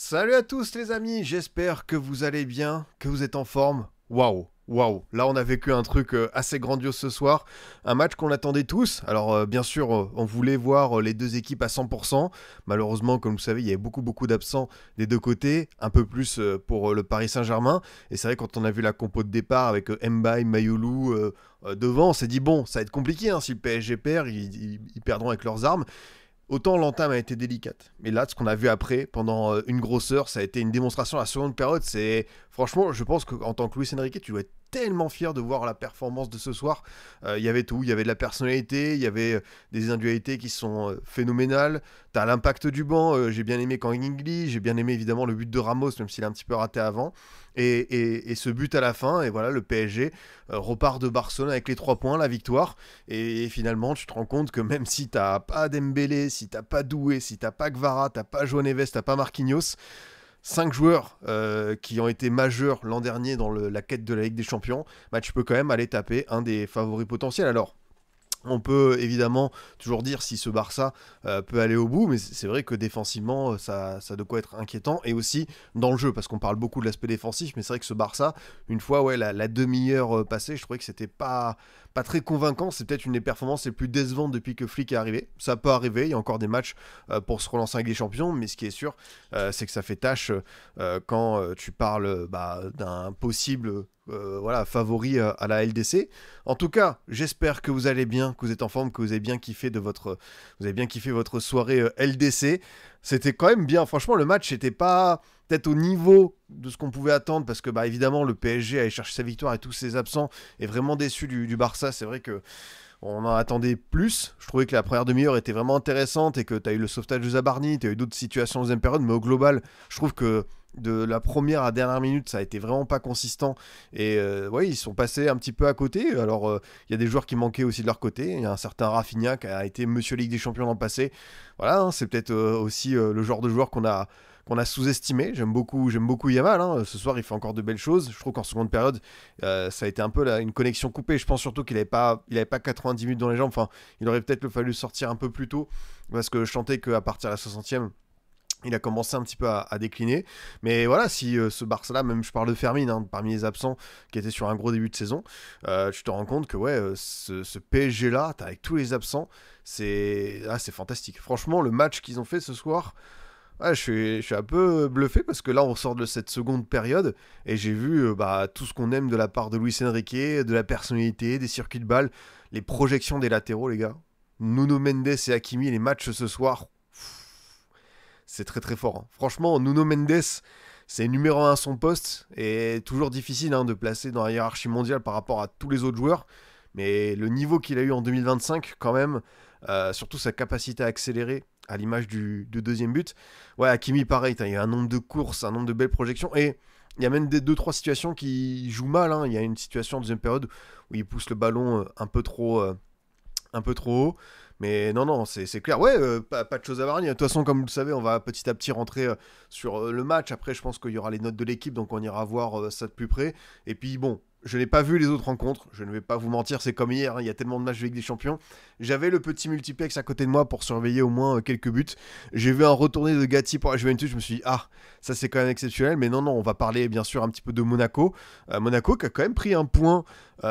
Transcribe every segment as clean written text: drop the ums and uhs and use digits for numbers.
Salut à tous les amis, j'espère que vous allez bien, que vous êtes en forme. Waouh, waouh, là on a vécu un truc assez grandiose ce soir, un match qu'on attendait tous. Alors bien sûr, on voulait voir les deux équipes à 100%. Malheureusement, comme vous savez, il y avait beaucoup d'absents des deux côtés, un peu plus pour le Paris Saint-Germain. Et c'est vrai quand on a vu la compo de départ avec Mbaye, Mayoulou devant, on s'est dit bon, ça va être compliqué hein, si le PSG perd, ils perdront avec leurs armes. Autant l'entame a été délicate. Mais là, ce qu'on a vu après, pendant une grosse heure, ça a été une démonstration. La seconde période, c'est... Franchement, je pense qu'en tant que Luis Enrique, tu dois être tellement fier de voir la performance de ce soir. Il y avait tout. Il y avait de la personnalité, il y avait des individualités qui sont phénoménales. T'as l'impact du banc. J'ai bien aimé Kang In-lee. J'ai bien aimé évidemment le but de Ramos, même s'il a un petit peu raté avant. Et ce but à la fin, et voilà, le PSG repart de Barcelone avec les 3 points, la victoire. Et finalement, tu te rends compte que même si t'as pas Dembélé, si t'as pas Doué, si t'as pas Gvara, t'as pas João Neves, t'as pas Marquinhos, 5 joueurs qui ont été majeurs l'an dernier dans la quête de la Ligue des Champions, bah, tu peux quand même aller taper un des favoris potentiels. Alors, on peut évidemment toujours dire si ce Barça peut aller au bout, mais c'est vrai que défensivement, ça a de quoi être inquiétant. Et aussi dans le jeu, parce qu'on parle beaucoup de l'aspect défensif, mais c'est vrai que ce Barça, une fois ouais, la demi-heure passée, je trouvais que c'était pas très convaincant. C'est peut-être une des performances les plus décevantes depuis que Flick est arrivé. Ça peut arriver, il y a encore des matchs pour se relancer avec les champions, mais ce qui est sûr, c'est que ça fait tâche quand tu parles d'un possible voilà, favori à la LDC. En tout cas, j'espère que vous allez bien, que vous êtes en forme, que vous avez bien kiffé votre soirée LDC. C'était quand même bien. Franchement, le match n'était pas peut-être au niveau de ce qu'on pouvait attendre parce que bah évidemment le PSG allait chercher sa victoire et tous ses absents est vraiment déçu du Barça. C'est vrai que on en attendait plus. Je trouvais que la première demi-heure était vraiment intéressante et que tu as eu le sauvetage de Zabarni, tu as eu d'autres situations en deuxième période, mais au global, je trouve que de la première à la dernière minute, ça a été vraiment pas consistant. Et ouais, ils sont passés un petit peu à côté. Alors, il y a des joueurs qui manquaient aussi de leur côté. Il y a un certain Rafinha qui a été Monsieur Ligue des Champions l'an passé. Voilà, hein, c'est peut-être aussi le genre de joueur qu'on a sous-estimé. J'aime beaucoup Yamal. Hein. Ce soir, il fait encore de belles choses. Je trouve qu'en seconde période, ça a été un peu une connexion coupée. Je pense surtout qu'il n'avait pas 90 minutes dans les jambes. Enfin, il aurait peut-être fallu sortir un peu plus tôt parce que je sentais qu'à partir de la 60e, il a commencé un petit peu à décliner. Mais voilà, si ce Barça-là, même je parle de Fermin, hein, parmi les absents, qui était sur un gros début de saison, tu te rends compte que ouais, ce PSG-là, avec tous les absents, c'est fantastique. Franchement, le match qu'ils ont fait ce soir, ouais, je suis un peu bluffé parce que là, on sort de cette seconde période et j'ai vu tout ce qu'on aime de la part de Luis Enrique, de la personnalité, des circuits de balles, les projections des latéraux, les gars. Nuno Mendes et Hakimi, les matchs ce soir, c'est très très fort. Hein. Franchement, Nuno Mendes, c'est numéro 1 à son poste et toujours difficile hein, de placer dans la hiérarchie mondiale par rapport à tous les autres joueurs. Mais le niveau qu'il a eu en 2025, quand même, surtout sa capacité à accélérer, à l'image du deuxième but. Ouais, Hakimi, pareil, il y a un nombre de courses, un nombre de belles projections. Et il y a même des 2-3 situations qui jouent mal. Hein. Il y a une situation en deuxième période où il pousse le ballon un peu trop haut. Mais non, c'est clair. Ouais, pas de choses à varier. De toute façon, comme vous le savez, on va petit à petit rentrer sur le match. Après, je pense qu'il y aura les notes de l'équipe, donc on ira voir ça de plus près. Et puis, bon, je n'ai pas vu les autres rencontres. Je ne vais pas vous mentir, c'est comme hier. Hein, il y a tellement de matchs de Ligue des Champions. J'avais le petit multiplex à côté de moi pour surveiller au moins quelques buts. J'ai vu un retourné de Gatti pour la Juventus. Je me suis dit, ah, ça c'est quand même exceptionnel. Mais non, on va parler bien sûr un petit peu de Monaco. Monaco qui a quand même pris un point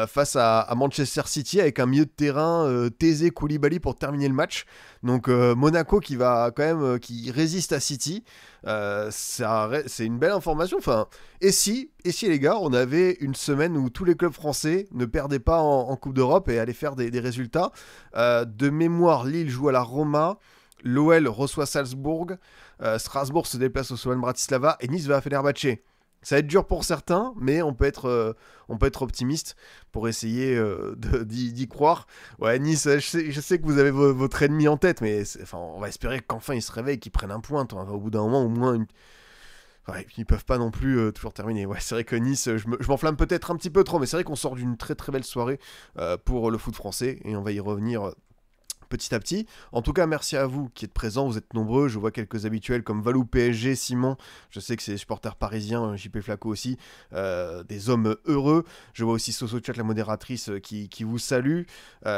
face à Manchester City avec un milieu de terrain Thésée Koulibaly pour terminer le match. Donc Monaco qui va quand même qui résiste à City. C'est une belle information. Enfin, et si les gars, on avait une semaine où tous les clubs français ne perdaient pas en Coupe d'Europe et allaient faire des résultats. De mémoire, Lille joue à la Roma, l'OL reçoit Salzbourg, Strasbourg se déplace au Slovan Bratislava et Nice va à Fenerbahçe. Ça va être dur pour certains, mais on peut être optimiste pour essayer d'y croire. Ouais, Nice, je sais que vous avez votre ennemi en tête, mais enfin, on va espérer qu'enfin ils se réveillent, qu'ils prennent un point. Au bout d'un moment, au moins ouais, ils peuvent pas non plus toujours terminer. Ouais, c'est vrai que Nice, je m'enflamme peut-être un petit peu trop, mais c'est vrai qu'on sort d'une très très belle soirée pour le foot français et on va y revenir petit à petit. En tout cas, merci à vous qui êtes présents, vous êtes nombreux. Je vois quelques habituels comme Valou PSG, Simon, je sais que c'est des supporters parisiens, JP Flaco aussi, des hommes heureux. Je vois aussi Soso Chat, la modératrice, qui vous salue,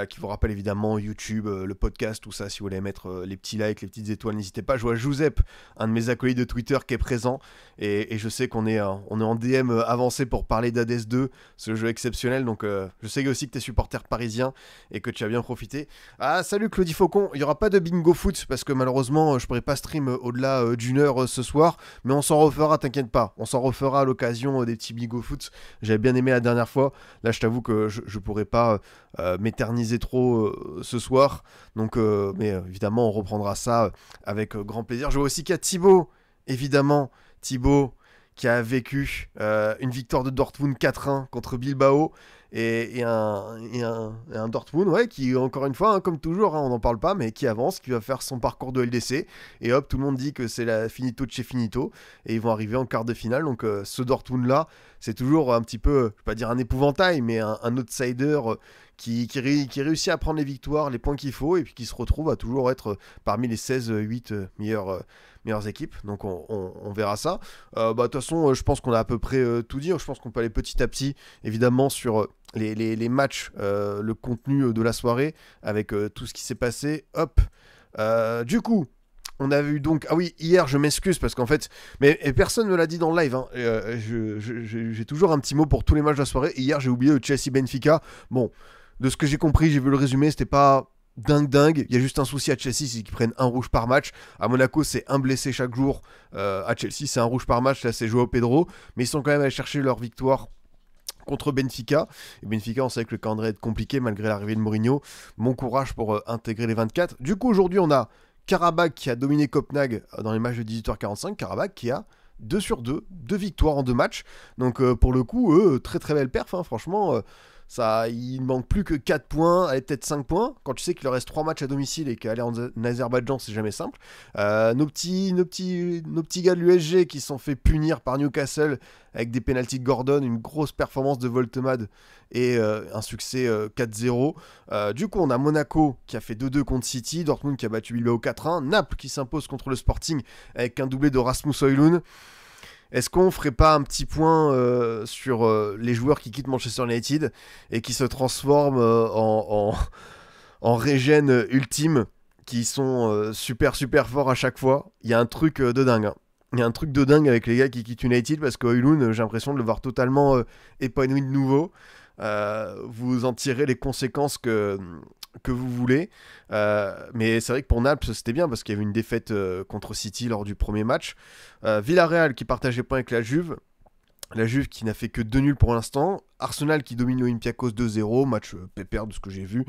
qui vous rappelle évidemment YouTube, le podcast, tout ça. Si vous voulez mettre les petits likes, les petites étoiles, n'hésitez pas. Je vois Giuseppe, un de mes acolytes de Twitter, qui est présent, et je sais qu'on est en DM avancé pour parler d'Hades 2, ce jeu exceptionnel. Donc je sais aussi que tu es supporter parisien et que tu as bien profité. Ah, salut Claudie Faucon, il n'y aura pas de bingo foot parce que malheureusement je pourrais pas stream au-delà d'une heure ce soir, mais on s'en refera, t'inquiète pas, on s'en refera à l'occasion des petits bingo foot. J'avais bien aimé la dernière fois, là je t'avoue que je pourrais pas m'éterniser trop ce soir, donc mais évidemment on reprendra ça avec grand plaisir. Je vois aussi qu'il y a Thibaut, évidemment, Thibaut qui a vécu une victoire de Dortmund 4-1 contre Bilbao, et un Dortmund, ouais, qui, encore une fois, hein, comme toujours, hein, on n'en parle pas, mais qui avance, qui va faire son parcours de LDC, et hop, tout le monde dit que c'est la finito de chez finito, et ils vont arriver en quart de finale. Donc ce Dortmund-là, c'est toujours un petit peu, je vais pas dire un épouvantail, mais un outsider qui réussit à prendre les victoires, les points qu'il faut, et puis qui se retrouve à toujours être parmi les 16-8 meilleures équipes. Donc on verra ça. De toute façon, je pense qu'on a à peu près tout dit. Je pense qu'on peut aller petit à petit, évidemment, sur les matchs, le contenu de la soirée, avec tout ce qui s'est passé. Hop. Du coup, on a vu donc... Ah oui, hier, je m'excuse parce qu'en fait... Mais personne ne me l'a dit dans le live. Hein. J'ai toujours un petit mot pour tous les matchs de la soirée. Et hier, j'ai oublié le Chelsea-Benfica. Bon, de ce que j'ai compris, j'ai vu le résumé, c'était pas dingue. Il y a juste un souci à Chelsea, c'est qu'ils prennent un rouge par match. À Monaco, c'est un blessé chaque jour. À Chelsea, c'est un rouge par match. Là, c'est Joao Pedro. Mais ils sont quand même allés chercher leur victoire contre Benfica. Et Benfica, on sait que le calendrier est compliqué malgré l'arrivée de Mourinho. Bon courage pour intégrer les 24. Du coup, aujourd'hui, on a Karabakh qui a dominé Copenhague dans les matchs de 18h45. Karabakh qui a 2 sur 2 victoires en 2 matchs. Donc pour le coup, très très belle perf, hein, franchement. Il ne manque plus que 4 points, allez, peut-être 5 points. Quand tu sais qu'il leur reste 3 matchs à domicile et qu'aller en Azerbaïdjan, c'est jamais simple. Nos petits gars de l'USG qui se sont fait punir par Newcastle avec des pénaltys de Gordon, une grosse performance de Voltemade et un succès 4-0. Du coup, on a Monaco qui a fait 2-2 contre City, Dortmund qui a battu Bilbao 4-1, Naples qui s'impose contre le Sporting avec un doublé de Rasmus Højlund. Est-ce qu'on ferait pas un petit point sur les joueurs qui quittent Manchester United et qui se transforment en régène ultime, qui sont super forts à chaque fois? Il y a un truc de dingue. Hein. Il y a un truc de dingue avec les gars qui quittent United parce que Højlund, j'ai l'impression de le voir totalement épanoui de nouveau. Vous en tirez les conséquences que vous voulez. Mais c'est vrai que pour Naples, c'était bien parce qu'il y avait une défaite contre City lors du premier match. Villarreal qui partage les points avec la Juve. La Juve qui n'a fait que 2 nuls pour l'instant. Arsenal qui domine l'Olympiakos 2-0. Match pépère de ce que j'ai vu.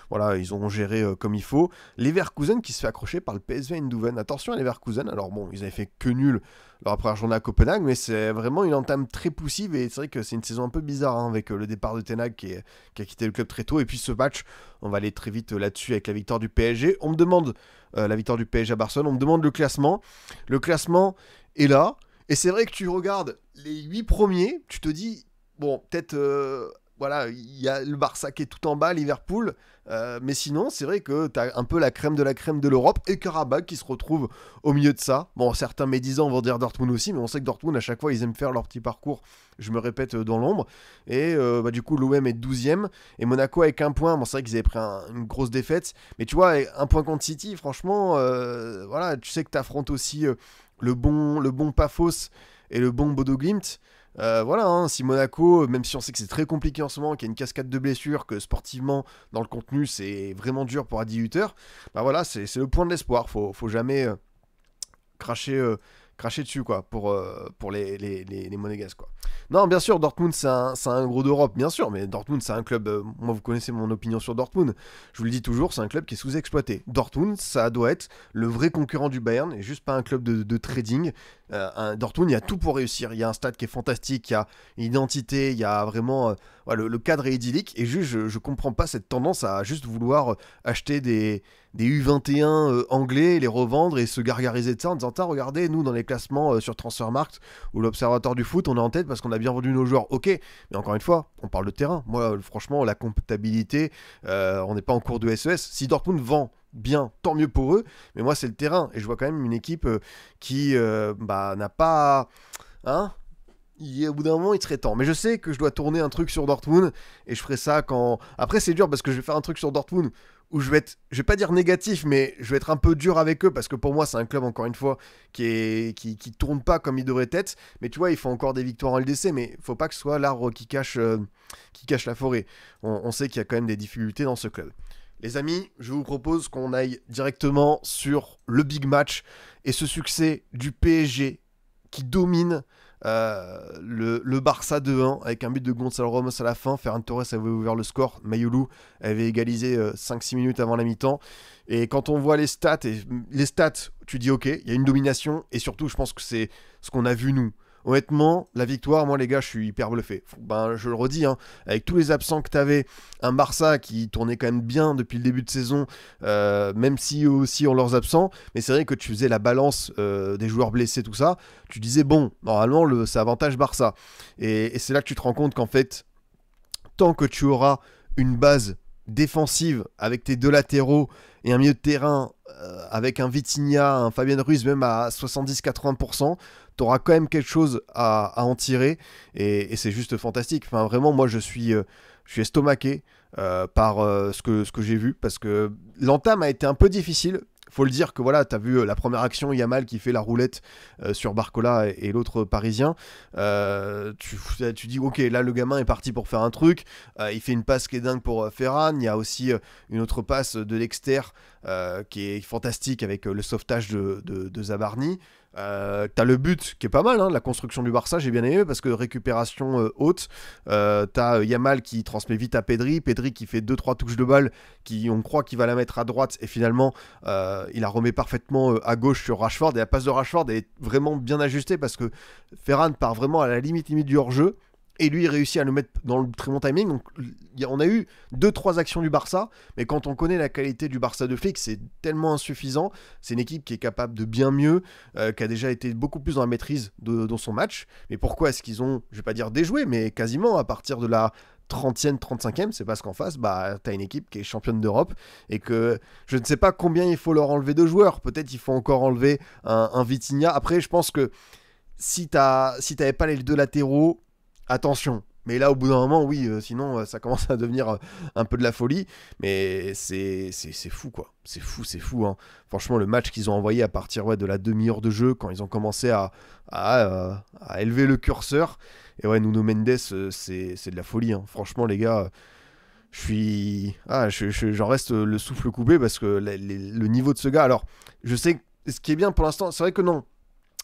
Voilà, ils ont géré comme il faut. Leverkusen qui se fait accrocher par le PSV Eindhoven. Attention à Leverkusen. Alors bon, ils avaient fait que nul leur première journée à Copenhague, mais c'est vraiment une entame très poussive. Et c'est vrai que c'est une saison un peu bizarre hein, avec le départ de Ten Hag qui a quitté le club très tôt. Et puis ce match, on va aller très vite là-dessus avec la victoire du PSG. On me demande la victoire du PSG à Barcelone. On me demande le classement. Le classement est là. Et c'est vrai que tu regardes les 8 premiers, tu te dis, bon, peut-être, voilà, il y a le Barça qui est tout en bas, Liverpool, mais sinon, c'est vrai que tu as un peu la crème de l'Europe, et Karabakh qui se retrouve au milieu de ça. Bon, certains médisants vont dire Dortmund aussi, mais on sait que Dortmund, à chaque fois, ils aiment faire leur petit parcours, je me répète, dans l'ombre. Et du coup, l'OM est 12e, et Monaco avec 1 point. Bon, c'est vrai qu'ils avaient pris une grosse défaite, mais tu vois, avec 1 point contre City, franchement, voilà, tu sais que tu affrontes aussi... le bon Paphos et le bon Bodo Glimt. Voilà, hein, si Monaco, même si on sait que c'est très compliqué en ce moment, qu'il y a une cascade de blessures, que sportivement, dans le contenu, c'est vraiment dur pour Adi Hutter, bah voilà, c'est le point de l'espoir. Faut jamais cracher dessus, quoi, pour les Monégasques, quoi. Non, bien sûr, Dortmund, c'est un gros d'Europe, bien sûr, mais Dortmund, c'est un club... moi, vous connaissez mon opinion sur Dortmund. Je vous le dis toujours, c'est un club qui est sous-exploité. Dortmund, ça doit être le vrai concurrent du Bayern, et juste pas un club de trading. Dortmund, il y a tout pour réussir. Il y a un stade qui est fantastique, il y a une identité, il y a vraiment... ouais, le cadre est idyllique, et juste, je comprends pas cette tendance à juste vouloir acheter des U21 anglais, les revendre et se gargariser de ça en disant, tiens, regardez, nous, dans les classements sur Transfermarkt ou l'Observatoire du foot, on est en tête parce qu'on a bien vendu nos joueurs. Ok, mais encore une fois, on parle de terrain. Moi, franchement, la comptabilité, on n'est pas en cours de SES. Si Dortmund vend bien, tant mieux pour eux, mais moi, c'est le terrain. Et je vois quand même une équipe qui n'a pas... Hein, au bout d'un moment, il serait temps. Mais je sais que je dois tourner un truc sur Dortmund et je ferai ça quand. Après, c'est dur parce que je vais faire un truc sur Dortmund où je vais pas dire négatif, mais je vais être un peu dur avec eux parce que pour moi, c'est un club, encore une fois, qui tourne pas comme il devrait être. Mais tu vois, il faut encore des victoires en LDC, mais faut pas que ce soit l'arbre qui cache la forêt. On sait qu'il y a quand même des difficultés dans ce club. Les amis, je vous propose qu'on aille directement sur le big match et ce succès du PSG qui domine le Barça 2-1 avec un but de Gonzalo Ramos à la fin. Ferran Torres avait ouvert le score, Mayoulou avait égalisé 5-6 minutes avant la mi-temps. Et quand on voit les stats, tu dis ok, il y a une domination, et surtout je pense que c'est ce qu'on a vu nous. Honnêtement, la victoire, moi les gars, je suis hyper bluffé. Je le redis, hein, avec tous les absents que tu avais, un Barça qui tournait quand même bien depuis le début de saison, même si eux aussi ont leurs absents, mais c'est vrai que tu faisais la balance des joueurs blessés, tout ça, tu disais bon, normalement c'est avantage Barça. Et c'est là que tu te rends compte qu'en fait, tant que tu auras une base défensive avec tes deux latéraux et un milieu de terrain avec un Vitinha, un Fabien Ruiz même à 70-80%, tu auras quand même quelque chose à en tirer, et c'est juste fantastique. Enfin, vraiment, moi je suis estomaqué par ce que j'ai vu, parce que l'entame a été un peu difficile. Faut le dire que voilà, t'as vu la première action, Yamal qui fait la roulette sur Barcola et l'autre parisien. Tu dis ok, là le gamin est parti pour faire un truc. Il fait une passe qui est dingue pour Ferran. Il y a aussi une autre passe de l'exter qui est fantastique avec le sauvetage de Zabarni. T'as le but qui est pas mal, hein, la construction du Barça, j'ai bien aimé parce que récupération haute. T'as Yamal qui transmet vite à Pedri qui fait 2-3 touches de balle, on croit qu'il va la mettre à droite, et finalement il la remet parfaitement à gauche sur Rashford, et la passe de Rashford est vraiment bien ajustée parce que Ferran part vraiment à la limite du hors-jeu, et lui il réussit à le mettre dans le très bon timing. Donc on a eu 2-3 actions du Barça, mais quand on connaît la qualité du Barça de Flick, c'est tellement insuffisant. C'est une équipe qui est capable de bien mieux, qui a déjà été beaucoup plus dans la maîtrise dans son match. Mais pourquoi est-ce qu'ils ont, je vais pas dire déjoué, mais quasiment à partir de la 30e, 35e, c'est parce qu'en face, t'as une équipe qui est championne d'Europe, et que je ne sais pas combien il faut leur enlever de joueurs. Peut-être il faut encore enlever un Vitinha. Après, je pense que si t'avais pas les deux latéraux, attention. Mais là, au bout d'un moment, oui, sinon, ça commence à devenir un peu de la folie. Mais c'est fou, quoi. C'est fou. Hein. Franchement, le match qu'ils ont envoyé à partir de la demi-heure de jeu, quand ils ont commencé à élever le curseur. Et ouais, Nuno Mendes, c'est de la folie. Hein. Franchement, les gars, j'en reste le souffle coupé parce que le niveau de ce gars. Alors, je sais, ce qui est bien pour l'instant, c'est vrai que non.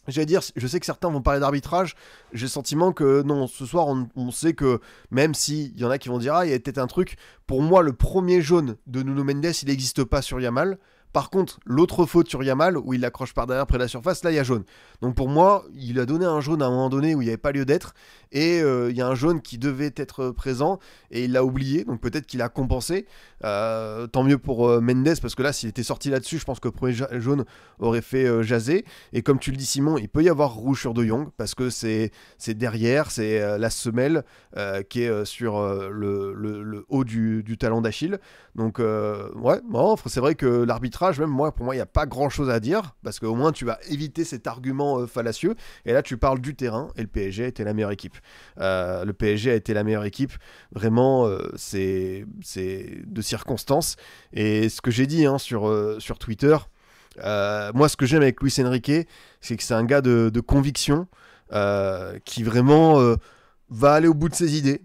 J'allais dire, je sais que certains vont parler d'arbitrage, j'ai le sentiment que non, ce soir on sait que même s'il y en a qui vont dire il y a peut-être un truc, pour moi le premier jaune de Nuno Mendes il n'existe pas sur Yamal. Par contre, l'autre faute sur Yamal, où il l'accroche par derrière près de la surface, là il y a jaune. Donc pour moi, il a donné un jaune à un moment donné où il n'y avait pas lieu d'être, et il y a un jaune qui devait être présent, et il l'a oublié, donc peut-être qu'il a compensé. Tant mieux pour Mendes, parce que là, s'il était sorti là-dessus, je pense que le premier jaune aurait fait jaser. Et comme tu le dis, Simon, il peut y avoir rouge sur De Jong, parce que c'est derrière, c'est la semelle qui est sur le haut du talon d'Achille. Donc ouais, bon, c'est vrai que l'arbitrage, même pour moi, il n'y a pas grand-chose à dire, parce qu'au moins, tu vas éviter cet argument fallacieux. Et là, tu parles du terrain, et le PSG a été la meilleure équipe. Vraiment, c'est de circonstances. Et ce que j'ai dit sur Twitter, moi, ce que j'aime avec Luis Enrique, c'est que c'est un gars de conviction, qui vraiment va aller au bout de ses idées.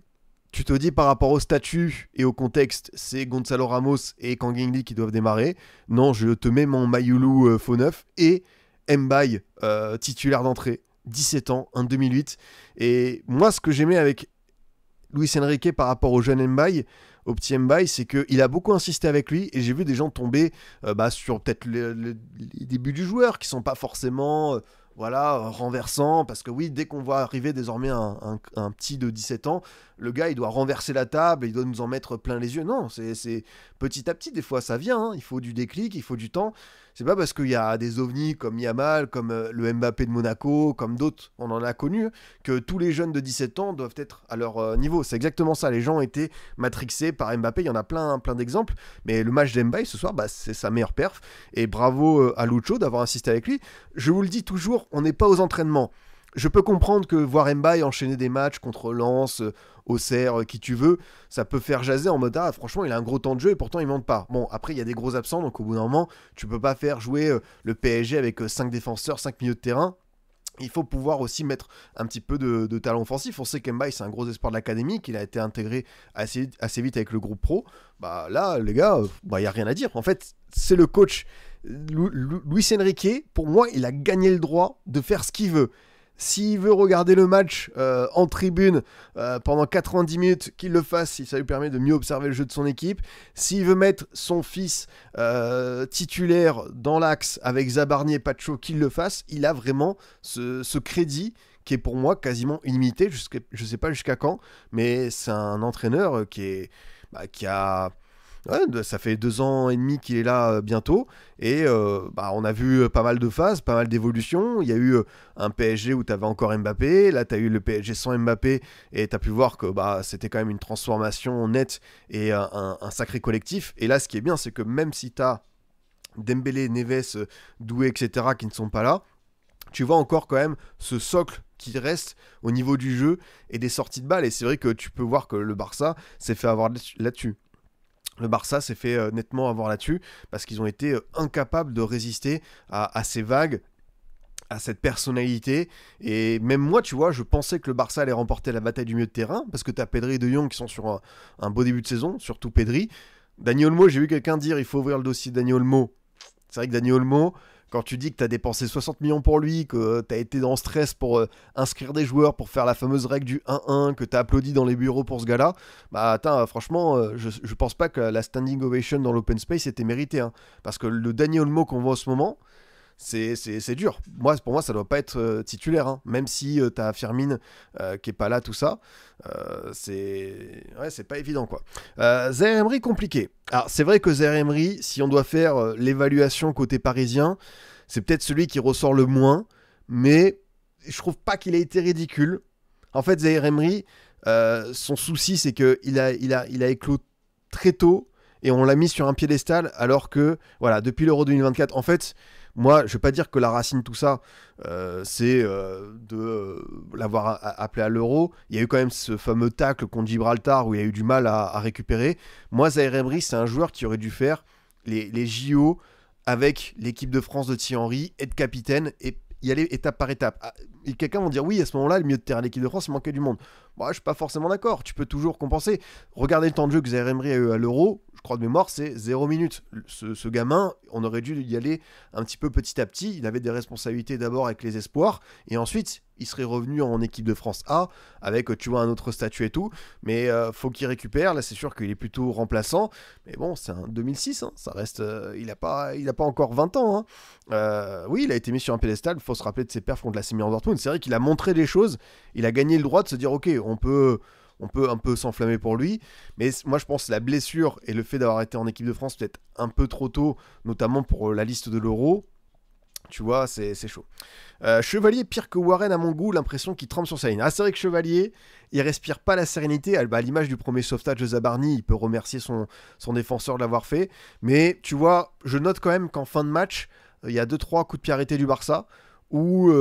Tu te dis par rapport au statut et au contexte, c'est Gonzalo Ramos et Kang In Lee qui doivent démarrer. Non, je te mets mon Mayoulou faux neuf et Mbaye titulaire d'entrée, 17 ans, en 2008. Et moi, ce que j'aimais avec Luis Enrique par rapport au jeune Mbaye, au petit Mbaye, c'est qu'il a beaucoup insisté avec lui, et j'ai vu des gens tomber sur peut-être les débuts du joueur qui sont pas forcément voilà, renversant, parce que oui, dès qu'on voit arriver désormais un petit de 17 ans, le gars, il doit renverser la table, il doit nous en mettre plein les yeux. Non, c'est petit à petit, des fois, ça vient, hein. Il faut du déclic, il faut du temps. C'est pas parce qu'il y a des ovnis comme Yamal, comme le Mbappé de Monaco, comme d'autres, on en a connu, que tous les jeunes de 17 ans doivent être à leur niveau. C'est exactement ça, les gens ont été matrixés par Mbappé, il y en a plein d'exemples, mais le match d'Mbappé ce soir, bah, c'est sa meilleure perf, et bravo à Lucho d'avoir assisté avec lui. Je vous le dis toujours, on n'est pas aux entraînements. Je peux comprendre que voir Mbaye enchaîner des matchs contre Lens, Auxerre, qui tu veux, ça peut faire jaser en mode ah franchement il a un gros temps de jeu et pourtant il monte pas. Bon après il y a des gros absents donc au bout d'un moment tu peux pas faire jouer le PSG avec 5 défenseurs, 5 milieux de terrain. Il faut pouvoir aussi mettre un petit peu de talent offensif. On sait qu'Mbaye c'est un gros espoir de l'académie, qu'il a été intégré assez vite avec le groupe pro. Bah là les gars, il y a rien à dire. En fait c'est le coach Luis Enrique, pour moi il a gagné le droit de faire ce qu'il veut. S'il veut regarder le match en tribune pendant 90 minutes, qu'il le fasse si ça lui permet de mieux observer le jeu de son équipe. S'il veut mettre son fils titulaire dans l'axe avec Zabarni et Pacho, qu'il le fasse. Il a vraiment ce crédit qui est pour moi quasiment illimité. Je ne sais pas jusqu'à quand, mais c'est un entraîneur qui a... Ouais, ça fait 2 ans et demi qu'il est là bientôt et on a vu pas mal de phases, pas mal d'évolutions. Il y a eu un PSG où tu avais encore Mbappé, là tu as eu le PSG sans Mbappé et tu as pu voir que c'était quand même une transformation nette et un sacré collectif. Et là ce qui est bien c'est que même si tu as Dembélé, Neves, Doué, etc. qui ne sont pas là, tu vois encore quand même ce socle qui reste au niveau du jeu et des sorties de balles. Et c'est vrai que tu peux voir que le Barça s'est fait avoir là-dessus. Le Barça s'est fait nettement avoir là-dessus parce qu'ils ont été incapables de résister à ces vagues, à cette personnalité. Et même moi, tu vois, je pensais que le Barça allait remporter la bataille du milieu de terrain parce que tu as Pedri et De Jong qui sont sur un beau début de saison, surtout Pedri. Dani Olmo, j'ai vu quelqu'un dire il faut ouvrir le dossier de Dani Olmo. C'est vrai que Dani Olmo, quand tu dis que tu as dépensé 60 millions pour lui, que tu as été dans stress pour inscrire des joueurs, pour faire la fameuse règle du 1-1, que tu as applaudi dans les bureaux pour ce gars-là, franchement, je pense pas que la standing ovation dans l'open space était méritée. Hein, parce que le Dani Olmo qu'on voit en ce moment, c'est dur. Pour moi, ça doit pas être titulaire. Hein. Même si tu as Firmine qui est pas là, tout ça, c'est pas évident, quoi. Zaïre Emery, compliqué. Alors, c'est vrai que Zaïre Emery, si on doit faire l'évaluation côté parisien, c'est peut-être celui qui ressort le moins, mais je trouve pas qu'il ait été ridicule. En fait, Zaïre Emery, son souci, c'est qu'il a éclos très tôt et on l'a mis sur un piédestal alors que, voilà, depuis l'Euro 2024, en fait... Moi, je ne vais pas dire que la racine, tout ça, c'est de l'avoir appelé à l'Euro. Il y a eu quand même ce fameux tacle contre Gibraltar où il y a eu du mal à récupérer. Moi, Zaïre Emery, c'est un joueur qui aurait dû faire les JO avec l'équipe de France de Thierry Henry, être capitaine et y aller étape par étape. Et quelqu'un va dire oui, à ce moment-là, le milieu de terrain de l'équipe de France, il manquait du monde. Moi, je suis pas forcément d'accord. Tu peux toujours compenser. Regardez le temps de jeu que Zaïre Emery a eu à l'Euro. Je crois de mémoire, c'est 0 minutes. Ce gamin, on aurait dû y aller un petit peu petit à petit. Il avait des responsabilités d'abord avec les espoirs. Et ensuite, il serait revenu en équipe de France A avec, tu vois, un autre statut et tout. Mais faut qu'il récupère. Là, c'est sûr qu'il est plutôt remplaçant. Mais bon, c'est un 2006. Hein. Ça reste... il a pas encore 20 ans. Hein. Oui, il a été mis sur un pédestal. Il faut se rappeler de ses perfs contre la Semi en Dortmund. C'est vrai qu'il a montré des choses. Il a gagné le droit de se dire, ok, on peut un peu s'enflammer pour lui, mais moi je pense que la blessure et le fait d'avoir été en équipe de France peut-être un peu trop tôt, notamment pour la liste de l'Euro, tu vois, c'est chaud. Chevalier, pire que Warren à mon goût, l'impression qu'il tremble sur sa ligne. Ah, c'est vrai que Chevalier, il respire pas la sérénité, à l'image du premier sauvetage de Zabarni, il peut remercier son défenseur de l'avoir fait, mais tu vois, je note quand même qu'en fin de match, il y a 2-3 coups de pied arrêtés du Barça, où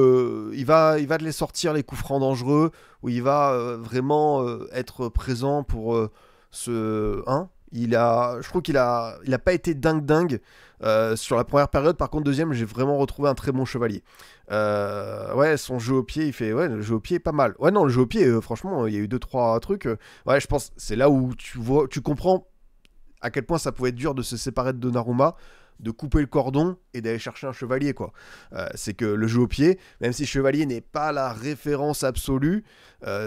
il va te les sortir, les coups francs dangereux, où il va vraiment être présent pour ce... Hein, je trouve qu'il a pas été dingue sur la première période. Par contre, deuxième, j'ai vraiment retrouvé un très bon Chevalier. Ouais, son jeu au pied, le jeu au pied est pas mal. Ouais, non, le jeu au pied, franchement, il y a eu 2-3 trucs. Ouais, je pense c'est là où tu comprends à quel point ça pouvait être dur de se séparer de Donnarumma. de couper le cordon et d'aller chercher un chevalier, quoi. C'est que le jeu au pied, même si chevalier n'est pas la référence absolue,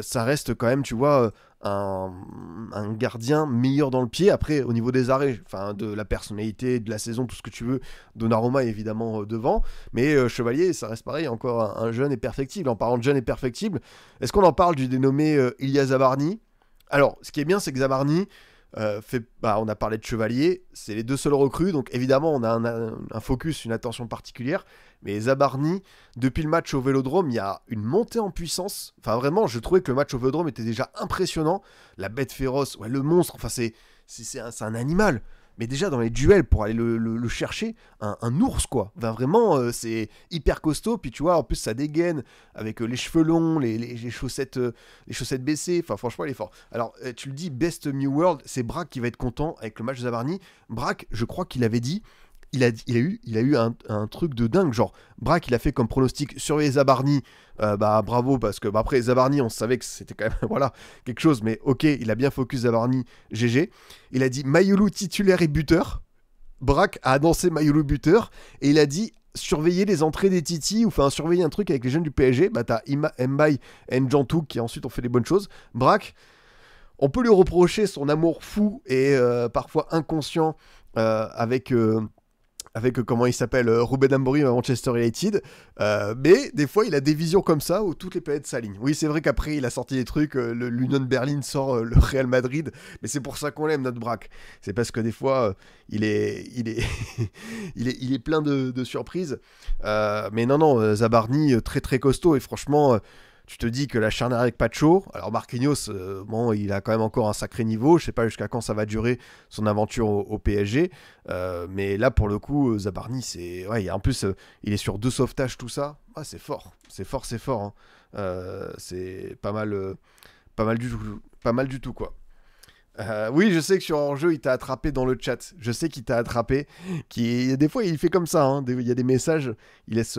ça reste quand même, tu vois, un gardien meilleur dans le pied. Après, au niveau des arrêts, enfin de la personnalité, de la saison, tout ce que tu veux, Donnarumma est évidemment devant, mais Chevalier, ça reste pareil, encore un jeune et perfectible. En parlant de jeune et perfectible, est-ce qu'on en parle du dénommé Ilya Zabarny? Alors, ce qui est bien, c'est que Zabarny on a parlé de Chevalier, c'est les deux seuls recrues, donc évidemment on a un focus, une attention particulière, mais Zabarny, depuis le match au Vélodrome, il y a une montée en puissance, enfin vraiment, je trouvais que le match au Vélodrome était déjà impressionnant, la bête féroce, ouais, le monstre, enfin c'est un animal, mais déjà dans les duels, pour aller le chercher, un ours quoi, enfin, vraiment c'est hyper costaud, puis tu vois, en plus ça dégaine, avec les cheveux longs, les chaussettes baissées, enfin franchement il est fort. Alors tu le dis, Best New World, c'est Braque qui va être content avec le match de Zabarny. Braque, je crois qu'il avait dit, il a eu un truc de dingue, genre Braque il a fait comme pronostic surveiller Zabarny, bravo, parce que après Zabarny on savait que c'était quand même voilà quelque chose, mais ok, il a bien focus Zabarny, GG. Il a dit Mayoulou titulaire et buteur. Braque a annoncé Mayoulou buteur et il a dit surveiller les entrées des Titi, ou enfin surveiller un truc avec les jeunes du PSG. Bah t'as Mbaye et Njantou qui ensuite ont fait les bonnes choses. Braque, on peut lui reprocher son amour fou et parfois inconscient avec comment il s'appelle, Ruben Amorim à Manchester United, mais des fois il a des visions comme ça où toutes les planètes s'alignent. Oui, c'est vrai qu'après il a sorti des trucs, l'Union Berlin sort le Real Madrid, mais c'est pour ça qu'on l'aime, notre Braque. C'est parce que des fois il est il est plein de surprises, mais non, Zabarny très très costaud, et franchement tu te dis que la charnière avec Pacho, alors Marquinhos, bon, il a quand même encore un sacré niveau, je sais pas jusqu'à quand ça va durer son aventure au PSG, mais là pour le coup, Zabarny, c'est, ouais, en plus, il est sur 2 sauvetages, tout ça, ah, c'est fort, c'est fort, hein. C'est pas mal du tout, quoi. Oui, je sais que sur hors-jeu, il t'a attrapé dans le chat. Je sais qu'il t'a attrapé. Des fois, il fait comme ça. Hein. Il y a des messages, il laisse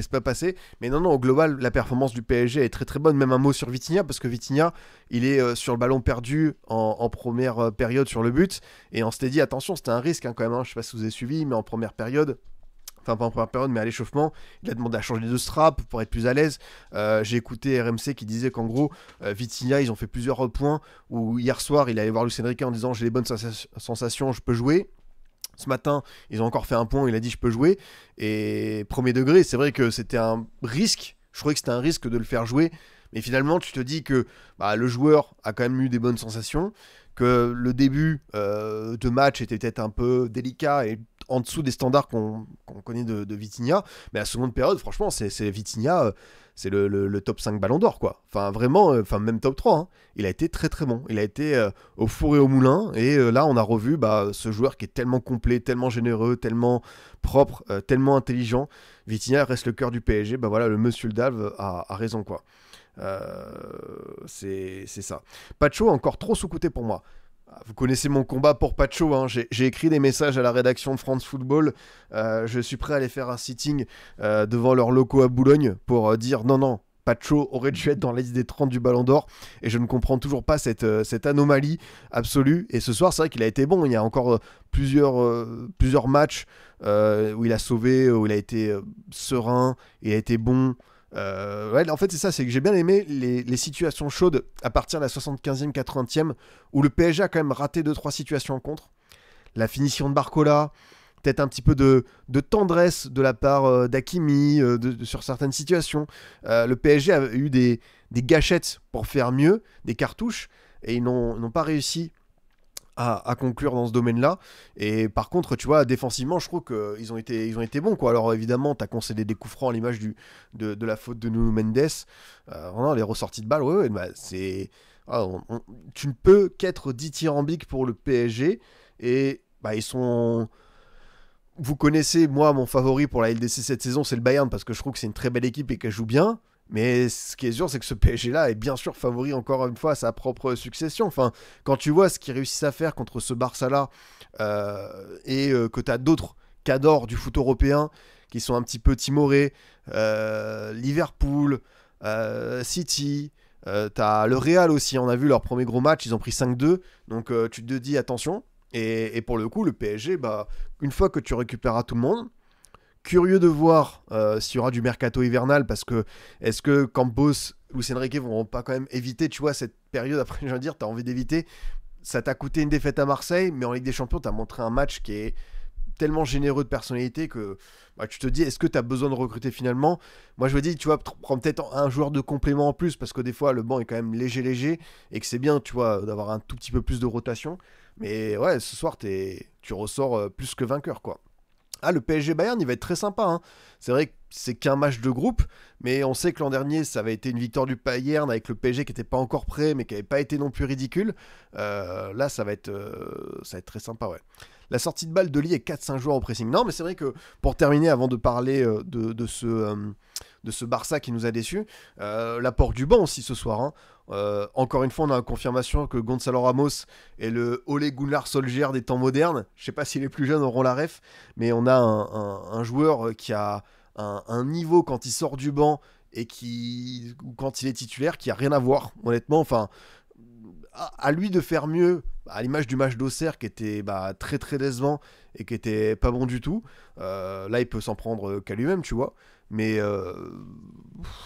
pas passer. Mais non, au global, la performance du PSG est très très bonne. Même un mot sur Vitinha, parce que Vitinha, il est sur le ballon perdu en première période sur le but. Et on s'était dit, attention, c'était un risque hein, quand même. Hein. Je sais pas si vous avez suivi, mais en première période, enfin pas en première période, mais à l'échauffement, il a demandé à changer de strap pour être plus à l'aise. J'ai écouté RMC qui disait qu'en gros, Vitinha, ils ont fait plusieurs points, où hier soir, il allait voir Luis Enrique en disant j'ai les bonnes sensations, je peux jouer. Ce matin, ils ont encore fait un point où il a dit je peux jouer. Et premier degré, c'est vrai que c'était un risque. Je trouvais que c'était un risque de le faire jouer. Mais finalement, tu te dis que le joueur a quand même eu des bonnes sensations, que le début de match était peut-être un peu délicat et en dessous des standards qu'on connaît de Vitinha, mais la seconde période, franchement, c'est Vitinha, c'est le top 5 ballon d'or, quoi. Enfin, vraiment, même top 3, hein. Il a été très très bon. Il a été au four et au moulin, et là, on a revu ce joueur qui est tellement complet, tellement généreux, tellement propre, tellement intelligent. Vitinha reste le cœur du PSG, voilà, le monsieur le Dalve a raison, quoi. C'est ça. Pacho encore trop sous-coté pour moi. Vous connaissez mon combat pour Pacho, hein. J'ai écrit des messages à la rédaction de France Football. Je suis prêt à aller faire un sitting devant leurs locaux à Boulogne pour dire non, Pacho aurait dû être dans la liste des 30 du Ballon d'Or, et je ne comprends toujours pas cette anomalie absolue. Et ce soir, c'est vrai qu'il a été bon. Il y a encore plusieurs matchs où il a sauvé, où il a été serein, il a été bon. Ouais, en fait c'est ça, c'est que j'ai bien aimé les situations chaudes à partir de la 75e, 80e, où le PSG a quand même raté 2-3 situations en contre. La finition de Barcola, peut-être un petit peu de tendresse de la part d'Hakimi sur certaines situations. Le PSG a eu des gâchettes pour faire mieux, des cartouches, et ils n'ont pas réussi à conclure dans ce domaine-là. Et par contre, tu vois, défensivement, je trouve qu'ils ont été bons, quoi. Alors évidemment, tu as concédé des coups francs à l'image de la faute de Nuno Mendes. Les ressorties de balles, ouais, c'est... tu ne peux qu'être dithyrambique pour le PSG. Et ils sont... Vous connaissez, moi, mon favori pour la LDC cette saison, c'est le Bayern, parce que je trouve que c'est une très belle équipe et qu'elle joue bien. Mais ce qui est sûr, c'est que ce PSG-là est bien sûr favori encore une fois à sa propre succession. Enfin, quand tu vois ce qu'ils réussissent à faire contre ce Barça-là, que tu as d'autres cadors du foot européen qui sont un petit peu timorés, Liverpool, City, tu as le Real aussi, on a vu leur premier gros match, ils ont pris 5-2, donc tu te dis attention. Et pour le coup, le PSG, bah, une fois que tu récupéreras tout le monde, curieux de voir s'il y aura du mercato hivernal, parce que est-ce que Campos, Luis Enrique vont pas quand même éviter, tu vois, cette période, après je veux dire, t'as envie d'éviter. Ça t'a coûté une défaite à Marseille, mais en Ligue des Champions, t'as montré un match qui est tellement généreux de personnalité que bah, tu te dis, est-ce que tu as besoin de recruter finalement? Moi, je me dis, tu vois, prends peut-être un joueur de complément en plus, parce que des fois, le banc est quand même léger, et que c'est bien, tu vois, d'avoir un tout petit peu plus de rotation. Mais ouais, ce soir, tu ressors plus que vainqueur, quoi. Ah, le PSG Bayern, il va être très sympa, hein. C'est vrai que c'est qu'un match de groupe, mais on sait que l'an dernier, ça avait été une victoire du Bayern avec le PSG qui n'était pas encore prêt, mais qui n'avait pas été non plus ridicule. Là, ça va être très sympa, ouais. La sortie de balle de Lee est 4-5 joueurs au pressing. Non, mais c'est vrai que pour terminer, avant de parler de ce Barça qui nous a déçus, l'apport du banc aussi ce soir, hein. Encore une fois, on a la confirmation que Gonzalo Ramos est le Ole Gunnar Solskjaer des temps modernes. Je sais pas si les plus jeunes auront la ref, mais on a un joueur qui a un niveau quand il sort du banc et ou quand il est titulaire qui a rien à voir, honnêtement. Enfin, à lui de faire mieux, à l'image du match d'Auxerre qui était bah, très très décevant et qui était pas bon du tout. Là, il peut s'en prendre qu'à lui-même, tu vois. Mais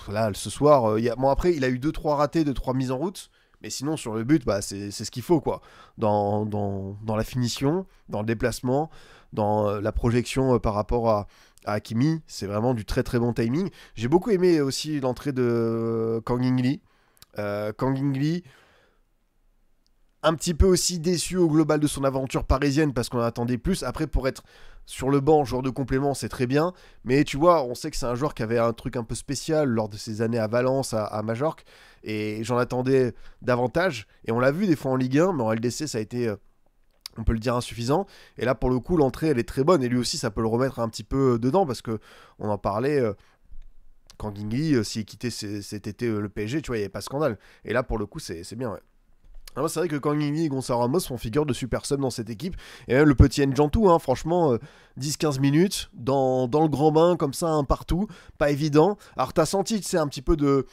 là, ce soir, bon, après, il a eu 2-3 ratés, 2-3 mises en route. Mais sinon, sur le but, bah, c'est ce qu'il faut, quoi. Dans la finition, dans le déplacement, dans la projection par rapport à Hakimi, c'est vraiment du très très bon timing. J'ai beaucoup aimé aussi l'entrée de Kang In Lee. Kang In Lee, un petit peu aussi déçu au global de son aventure parisienne parce qu'on en attendait plus. Après, pour être sur le banc, joueur de complément, c'est très bien. Mais tu vois, on sait que c'est un joueur qui avait un truc un peu spécial lors de ses années à Valence, à Majorque. Et j'en attendais davantage. Et on l'a vu des fois en Ligue 1, mais en LDC, ça a été, on peut le dire, insuffisant. Et là, pour le coup, l'entrée, elle est très bonne. Et lui aussi, ça peut le remettre un petit peu dedans parce que on en parlait. Quand Guingli, s'il quittait cet été le PSG, tu vois, il n'y avait pas de scandale. Et là, pour le coup, c'est bien, ouais. Alors, c'est vrai que Kang In-lee et Gonzalo Ramos font figure de super sub dans cette équipe. Et même le petit N'Jantou, hein, franchement, 10-15 minutes dans le grand bain, comme ça, un partout. Pas évident. Alors, t'as senti, tu sais, un petit peu de.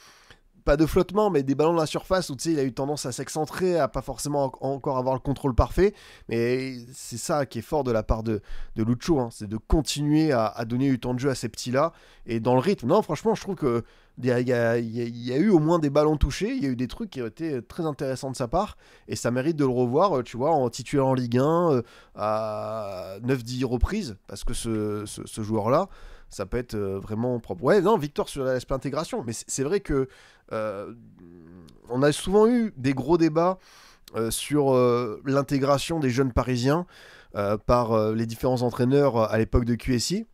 Pas de flottement, mais des ballons de la surface où tu sais, il a eu tendance à s'excentrer, à pas forcément encore avoir le contrôle parfait. Mais c'est ça qui est fort de la part de Lucho, hein, c'est de continuer à donner du temps de jeu à ces petits-là. Et dans le rythme, non, franchement, je trouve que il y a eu au moins des ballons touchés, il y a eu des trucs qui ont été très intéressants de sa part, et ça mérite de le revoir, tu vois, en titulaire en Ligue 1, à 9-10 reprises, parce que ce joueur-là, ça peut être vraiment propre. Ouais, non, victoire sur l'aspect intégration, mais c'est vrai que on a souvent eu des gros débats sur l'intégration des jeunes parisiens par les différents entraîneurs à l'époque de QSI.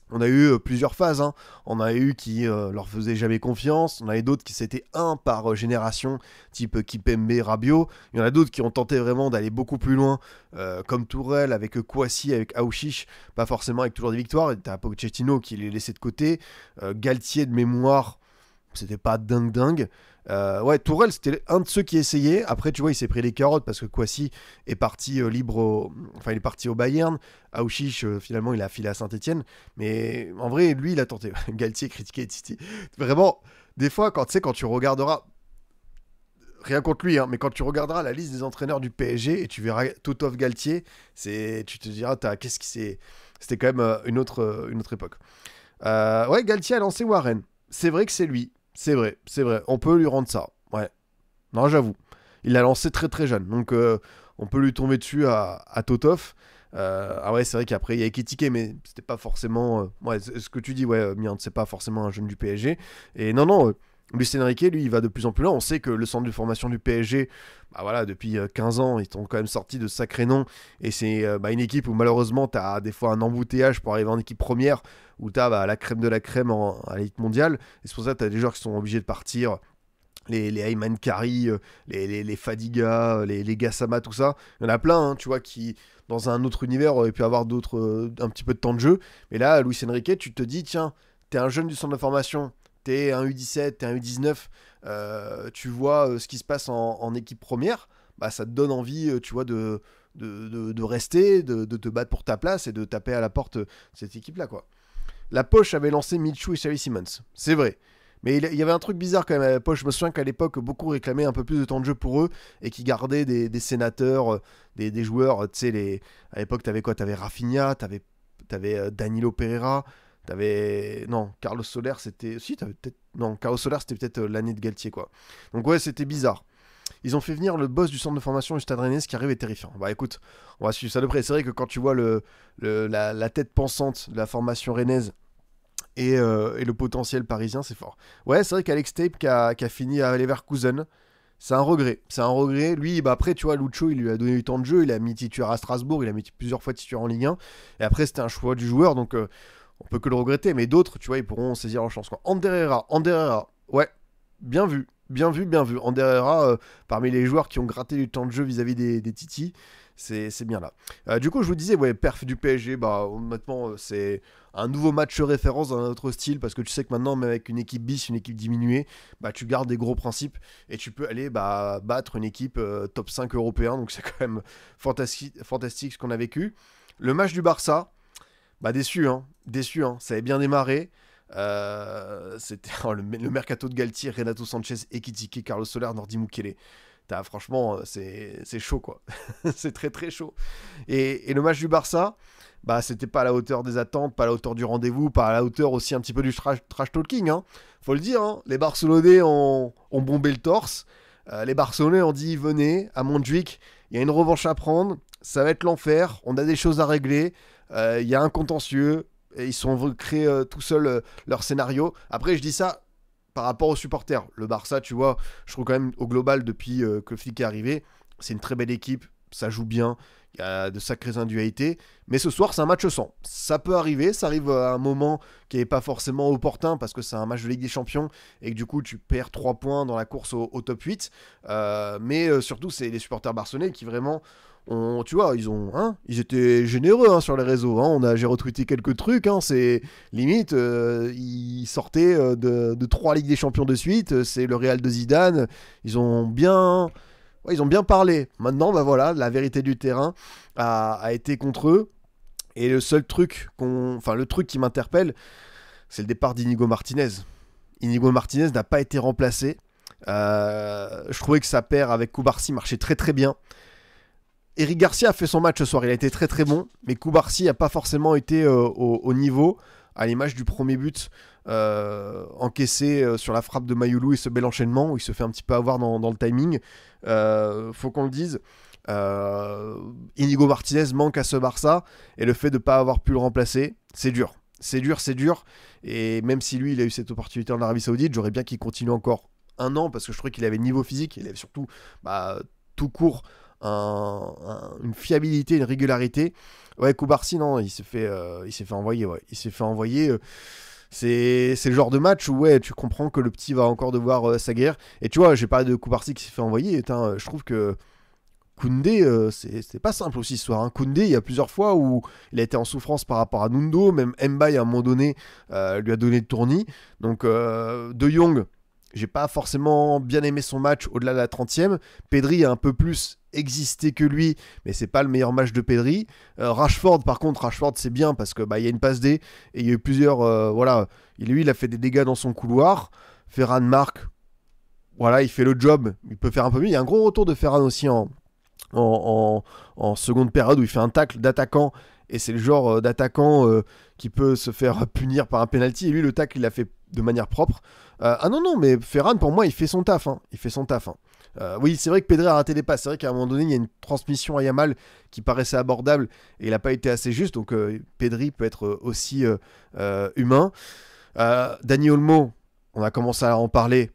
On a eu plusieurs phases, hein. On a eu qui leur faisaient jamais confiance. On a eu d'autres qui c'était un par génération, type Kipembe, Rabiot. Il y en a d'autres qui ont tenté vraiment d'aller beaucoup plus loin, comme Tourelle, avec Kouassi, avec Aouchiche, pas forcément avec toujours des victoires. T'as Pochettino qui les laissait de côté. Galtier de mémoire, c'était pas dingue. Ouais, Tourelle, c'était un de ceux qui essayait. Après, tu vois, il s'est pris les carottes parce que Kouassi est parti libre, enfin, il est parti au Bayern. Aouchiche, finalement, il a filé à Saint-Etienne. Mais en vrai, lui, il a tenté. Galtier critiquait Titi. Vraiment, des fois, quand tu regarderas, rien contre lui, hein, mais quand tu regarderas la liste des entraîneurs du PSG et tu verras Totov Galtier, tu te diras, qu'est-ce qui c'est. C'était quand même une autre époque. Ouais, Galtier a lancé Warren. C'est vrai que c'est lui. C'est vrai. On peut lui rendre ça. Ouais. Non, j'avoue. Il l'a lancé très très jeune. Donc, on peut lui tomber dessus à Totov. Ah ouais, c'est vrai qu'après, il y a Ekitike, mais c'était pas forcément... ouais, ce que tu dis, ouais, Mian, c'est pas forcément un jeune du PSG. Et non, Luis Enrique, lui, il va de plus en plus loin. On sait que le centre de formation du PSG, bah voilà, depuis 15 ans, ils ont quand même sorti de sacrés noms. Et c'est une équipe où malheureusement, tu as des fois un embouteillage pour arriver en équipe première, où tu as la crème de la crème à l'élite mondiale. Et c'est pour ça que tu as des joueurs qui sont obligés de partir. Les Ayman Kari, les Fadiga, les Gassama, tout ça. Il y en a plein, hein, tu vois, qui, dans un autre univers, auraient pu avoir un petit peu de temps de jeu. Mais là, Luis Enrique, tu te dis, tiens, t'es un jeune du centre de formation, t'es un U17, t'es un U19, tu vois ce qui se passe en équipe première, bah, ça te donne envie, tu vois, de rester, de te battre pour ta place et de taper à la porte cette équipe-là, quoi. La Poche avait lancé Michu et Xavi Simons, c'est vrai. Mais il y avait un truc bizarre quand même à l'époque. Je me souviens qu'à l'époque, beaucoup réclamaient un peu plus de temps de jeu pour eux et qui gardaient des sénateurs, des joueurs. Tu sais, à l'époque, t'avais quoi? T'avais Rafinha, t'avais Danilo Pereira, t'avais. Non, Carlos Soler, c'était. Si, t'avais peut-être. Non, Carlos Soler, c'était peut-être l'année de Galtier, quoi. Donc, ouais, c'était bizarre. Ils ont fait venir le boss du centre de formation du Stade Rennais, ce qui arrive est terrifiant. Bah écoute, on va suivre ça de près. C'est vrai que quand tu vois la tête pensante de la formation rennaise et le potentiel parisien, c'est fort. Ouais, c'est vrai qu'Alex Tape qui a fini à Leverkusen, c'est un regret. C'est un regret. Lui, bah après, tu vois, Lucho, il lui a donné du temps de jeu. Il a mis titulaire à Strasbourg. Il a mis plusieurs fois titulaire en Ligue 1. Et après, c'était un choix du joueur. Donc, on peut que le regretter. Mais d'autres, tu vois, ils pourront saisir leur chance. Ander Herrera. Ouais, bien vu. Bien vu, bien vu. Ander Herrera, parmi les joueurs qui ont gratté du temps de jeu vis-à-vis des Titi, c'est bien là. Du coup, je vous disais, ouais, perf du PSG, bah honnêtement, c'est un nouveau match référence dans un autre style, parce que tu sais que maintenant, même avec une équipe bis, une équipe diminuée, bah tu gardes des gros principes et tu peux aller battre une équipe top 5 européen, donc c'est quand même fantastique ce qu'on a vécu. Le match du Barça, bah déçu, ça avait bien démarré. C'était le mercato de Galtier, Renato Sanchez, Ekitike, Carlos Soler, Nordi Mukele. Franchement, c'est chaud quoi. C'est très très chaud. Et le match du Barça, bah c'était pas à la hauteur des attentes, pas à la hauteur du rendez-vous, pas à la hauteur aussi un petit peu du trash talking. Hein. Faut le dire, hein. Les Barcelonais ont bombé le torse. Les Barcelonais ont dit venez à Montjuic, il y a une revanche à prendre, ça va être l'enfer, on a des choses à régler, il y a un contentieux. Et ils sont créés tout seuls leur scénario. Après, je dis ça par rapport aux supporters. Le Barça, tu vois, je trouve quand même au global, depuis que Flick est arrivé, c'est une très belle équipe, ça joue bien, il y a de sacrées individualités. Mais ce soir, c'est un match sans. Ça peut arriver, ça arrive à un moment qui n'est pas forcément opportun parce que c'est un match de Ligue des Champions et que du coup, tu perds 3 points dans la course au top 8. Mais surtout, c'est les supporters barcelonais qui vraiment... tu vois, ils étaient généreux sur les réseaux. J'ai retweeté quelques trucs. C'est limite, ils sortaient de 3 Ligues des Champions de suite. C'est le Real de Zidane. Ils ont bien parlé. Maintenant, bah voilà, la vérité du terrain a été contre eux. Et le seul truc, le truc qui m'interpelle, c'est le départ d'Inigo Martinez. Inigo Martinez n'a pas été remplacé. Je trouvais que sa paire avec Koubarsi marchait très très bien. Eric Garcia a fait son match ce soir, il a été très très bon, mais Koubarsi n'a pas forcément été au niveau, à l'image du premier but encaissé sur la frappe de Mayoulou et ce bel enchaînement où il se fait un petit peu avoir dans le timing. Faut qu'on le dise, Inigo Martinez manque à ce Barça, et le fait de ne pas avoir pu le remplacer, c'est dur. C'est dur, et même si lui il a eu cette opportunité en Arabie Saoudite, j'aurais bien qu'il continue encore 1 an, parce que je trouvais qu'il avait le niveau physique, il avait surtout tout court une fiabilité, une régularité. Ouais, Koubarsi, non, il s'est fait envoyer. Ouais. Il s'est fait envoyer. C'est le genre de match où ouais, tu comprends que le petit va encore devoir s'aguerrir. Et tu vois, j'ai parlé de Koubarsi qui s'est fait envoyer. Je trouve que Koundé, c'est pas simple aussi ce soir. Hein. Koundé, il y a plusieurs fois où il a été en souffrance par rapport à Nundo. Même Mbaye, à un moment donné, lui a donné le tournis. Donc, De Jong, j'ai pas forcément bien aimé son match au-delà de la 30e. Pedri a un peu plus existé que lui, mais c'est pas le meilleur match de Pedri. Rashford, par contre, c'est bien parce que il y a une passe D et il y a eu plusieurs. Lui, il a fait des dégâts dans son couloir. Ferran marque. Voilà, il fait le job. Il peut faire un peu mieux. Il y a un gros retour de Ferran aussi en seconde période où il fait un tacle d'attaquant. Et c'est le genre d'attaquant qui peut se faire punir par un penalty. Et lui, le tacle, il l'a fait de manière propre. Non, mais Ferran, pour moi, il fait son taf. Il fait son taf. Oui, c'est vrai que Pedri a raté des passes. C'est vrai qu'à un moment donné, il y a une transmission à Yamal qui paraissait abordable et il n'a pas été assez juste. Donc, Pedri peut être aussi humain. Dani Olmo, on a commencé à en parler.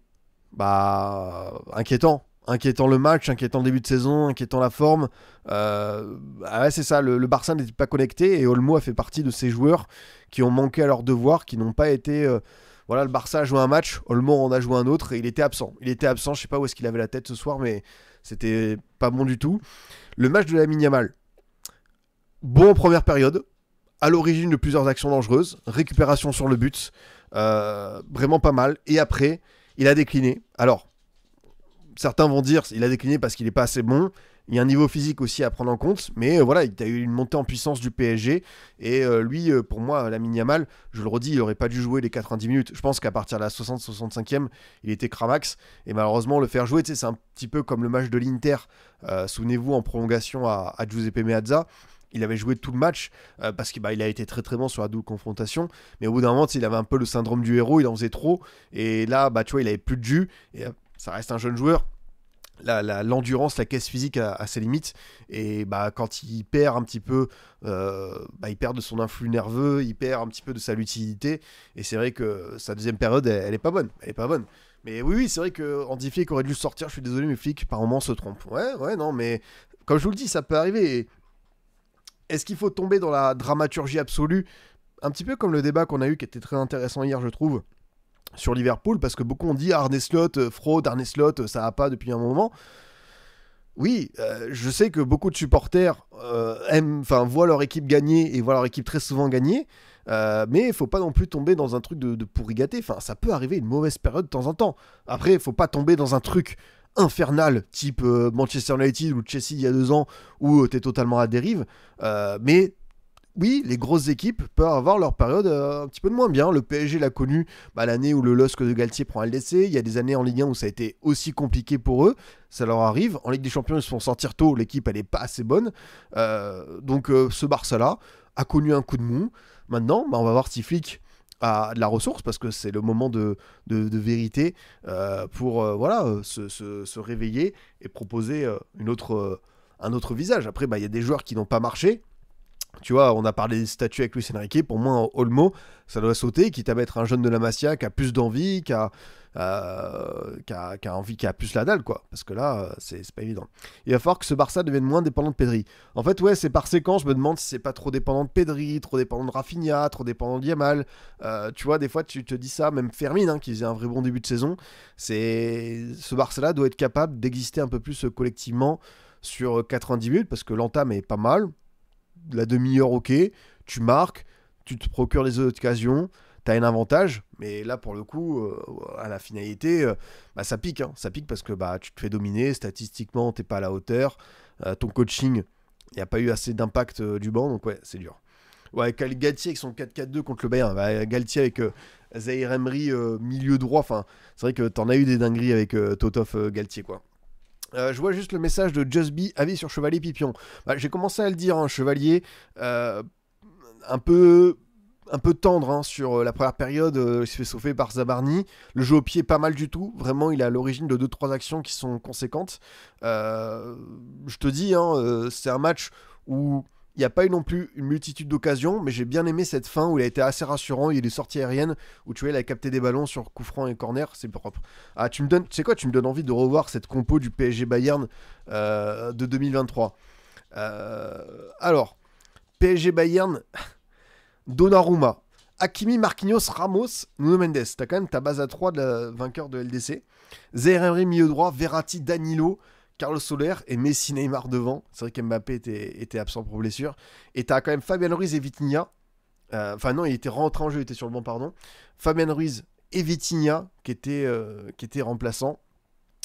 Inquiétant. Inquiétant le match, inquiétant le début de saison, inquiétant la forme. C'est ça, le Barça n'était pas connecté et Olmo a fait partie de ces joueurs qui ont manqué à leur devoir, qui n'ont pas été... le Barça a joué un match, Olmo en a joué un autre et il était absent. Je sais pas où est-ce qu'il avait la tête ce soir, mais c'était pas bon du tout. Le match de Lamine Yamal, bon en première période, à l'origine de plusieurs actions dangereuses, récupération sur le but, vraiment pas mal. Et après, il a décliné. Alors, certains vont dire qu'il a décliné parce qu'il n'est pas assez bon. il y a un niveau physique aussi à prendre en compte, mais voilà, il y a eu une montée en puissance du PSG, et lui, pour moi, Lamine Yamal, je le redis, il aurait pas dû jouer les 90 minutes. Je pense qu'à partir de la 60-65e, il était cramax, et malheureusement, le faire jouer, c'est un petit peu comme le match de l'Inter, souvenez-vous, en prolongation à Giuseppe Meazza. Il avait joué tout le match parce qu'il a été très très bon sur la double confrontation. Mais au bout d'un moment, il avait un peu le syndrome du héros, il en faisait trop. Et là, tu vois, il avait plus de jus. Et ça reste un jeune joueur. L'endurance, la caisse physique a ses limites. Et quand il perd un petit peu, il perd de son influx nerveux, il perd un petit peu de sa lucidité. Et c'est vrai que sa deuxième période, elle est pas bonne. Elle est pas bonne. Mais oui, c'est vrai que Andy Flick aurait dû sortir. Je suis désolé, mais Flick, par moment, se trompe. Ouais, non, mais comme je vous le dis, ça peut arriver. Et est-ce qu'il faut tomber dans la dramaturgie absolue? Un petit peu comme le débat qu'on a eu qui était très intéressant hier, je trouve, sur Liverpool, parce que beaucoup ont dit Arne Slot, fraude, Arne Slot, ça va pas depuis un moment. Oui, je sais que beaucoup de supporters voient leur équipe gagner et voient leur équipe très souvent gagner, mais il faut pas non plus tomber dans un truc de pourri gâté. Enfin, ça peut arriver une mauvaise période de temps en temps. Après, il faut pas tomber dans un truc infernal type Manchester United ou Chelsea il y a 2 ans où t'es totalement à dérive, mais oui, les grosses équipes peuvent avoir leur période un petit peu de moins bien. Le PSG l'a connu l'année où le LOSC de Galtier prend un LDC. Il y a des années en Ligue 1 où ça a été aussi compliqué pour eux. Ça leur arrive. En Ligue des Champions, ils se font sortir tôt. L'équipe, elle n'est pas assez bonne. Donc ce Barça-là a connu un coup de mou. Maintenant, on va voir si Flick a de la ressource, parce que c'est le moment de vérité pour se réveiller et proposer un autre visage. Après, il y a des joueurs qui n'ont pas marché. Tu vois, on a parlé des statuts avec Luis Enrique. Pour moi, Olmo, ça doit sauter, quitte à mettre un jeune de la Masia qui a plus d'envie, qui a envie, qui a plus la dalle, quoi. Parce que là, c'est pas évident. Il va falloir que ce Barça devienne moins dépendant de Pedri. En fait, ouais, c'est par séquence. Je me demande si c'est pas trop dépendant de Pedri, trop dépendant de Rafinha, trop dépendant de Yamal. Tu vois, des fois, tu te dis ça. Même Fermin, qui faisait un vrai bon début de saison. Ce Barça-là doit être capable d'exister un peu plus collectivement sur 90 minutes, parce que l'entame est pas mal. La demi-heure, ok, tu marques, tu te procures les occasions, t'as un avantage, mais là pour le coup, à la finalité, ça pique, ça pique parce que tu te fais dominer, statistiquement t'es pas à la hauteur, ton coaching, il n'y a pas eu assez d'impact du banc, donc ouais, c'est dur. Ouais, Galtier avec son 4-4-2 contre le Bayern, Galtier avec Zaïre Emery milieu droit, enfin, c'est vrai que t'en as eu des dingueries avec Totov Galtier, quoi. Je vois juste le message de Just Be, avis sur Chevalier Pipion. J'ai commencé à le dire, Chevalier, un peu tendre sur la première période, il se fait sauver par Zabarni. Le jeu au pied, pas mal du tout. Vraiment, il est à l'origine de 2-3 actions qui sont conséquentes. Je te dis, c'est un match où il n'y a pas eu non plus une multitude d'occasions, mais j'ai bien aimé cette fin où il a été assez rassurant. Il y a des sorties aériennes où tu vois, il a capté des ballons sur coup franc et corner, c'est propre. Ah, tu sais quoi, tu me donnes envie de revoir cette compo du PSG Bayern de 2023. Alors, PSG Bayern, Donnarumma, Hakimi, Marquinhos, Ramos, Nuno Mendes. T'as quand même ta base à 3 de la vainqueur de LDC. Zaïre Emery milieu droit, Verratti, Danilo, Carlos Soler et Messi, Neymar devant. C'est vrai qu'Mbappé était absent pour blessure. Et t'as quand même Fabien Ruiz et Vitinha. Enfin non, il était rentré en jeu, il était sur le banc, pardon. Fabien Ruiz et Vitinha qui étaient remplaçants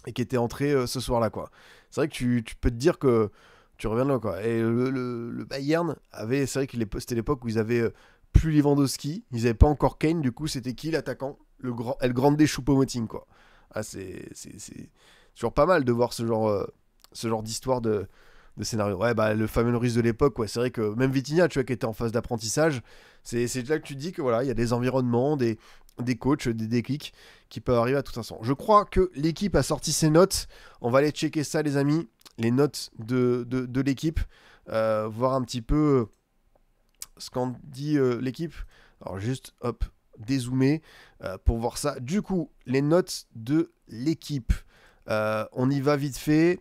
et qui étaient entrés ce soir-là, quoi. C'est vrai que tu peux te dire que tu reviens de là, quoi. Et le Bayern avait, c'est vrai que c'était l'époque où ils avaient plus Lewandowski, ils n'avaient pas encore Kane, du coup c'était qui l'attaquant? Le Grande Choupo-Moting, quoi. Ah, c'est toujours pas mal de voir ce genre d'histoire de scénario. Ouais, le fameux Ruiz de l'époque, ouais, c'est vrai que même Vitinha, tu vois, qui était en phase d'apprentissage, c'est là que tu te dis que voilà, il y a des environnements, des coachs, des déclics qui peuvent arriver à tout instant. Je crois que l'équipe a sorti ses notes. On va aller checker ça, les amis, les notes de l'équipe, voir un petit peu ce qu'en dit l'équipe. Alors juste, hop, dézoomer pour voir ça. Du coup, les notes de l'équipe. On y va vite fait.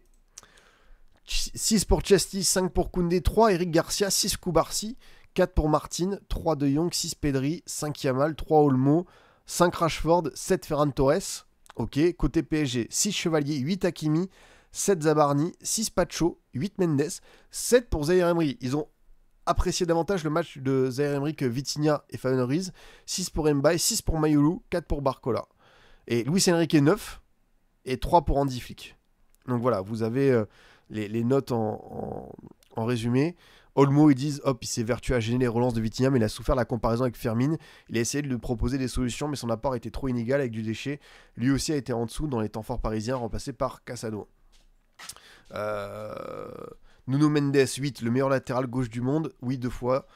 6 pour Chesty, 5 pour Koundé, 3 Eric Garcia, 6 Koubarsi, 4 pour Martin, 3 De Jong, 6 Pedri, 5 Yamal, 3 Olmo, 5 Rashford, 7 Ferran Torres. Ok, côté PSG, 6 Chevalier, 8 Hakimi, 7 Zabarni, 6 Pacho, 8 Mendes, 7 pour Zaïre Emery. Ils ont apprécié davantage le match de Zaïre Emery que Vitinha et Fabien Ruiz. 6 pour Mbaye, 6 pour Mayoulou, 4 pour Barcola. Et Luis Enrique 9 et 3 pour Andy Flick. Donc voilà, vous avez les notes en résumé. Olmo, ils disent, hop, il s'est vertué à gêner les relances de Vitinha, mais il a souffert de la comparaison avec Fermin. Il a essayé de lui proposer des solutions, mais son apport était trop inégal avec du déchet. Lui aussi a été en dessous dans les temps forts parisiens, remplacé par Casado. Nuno Mendes, 8, le meilleur latéral gauche du monde. Oui, 2 fois.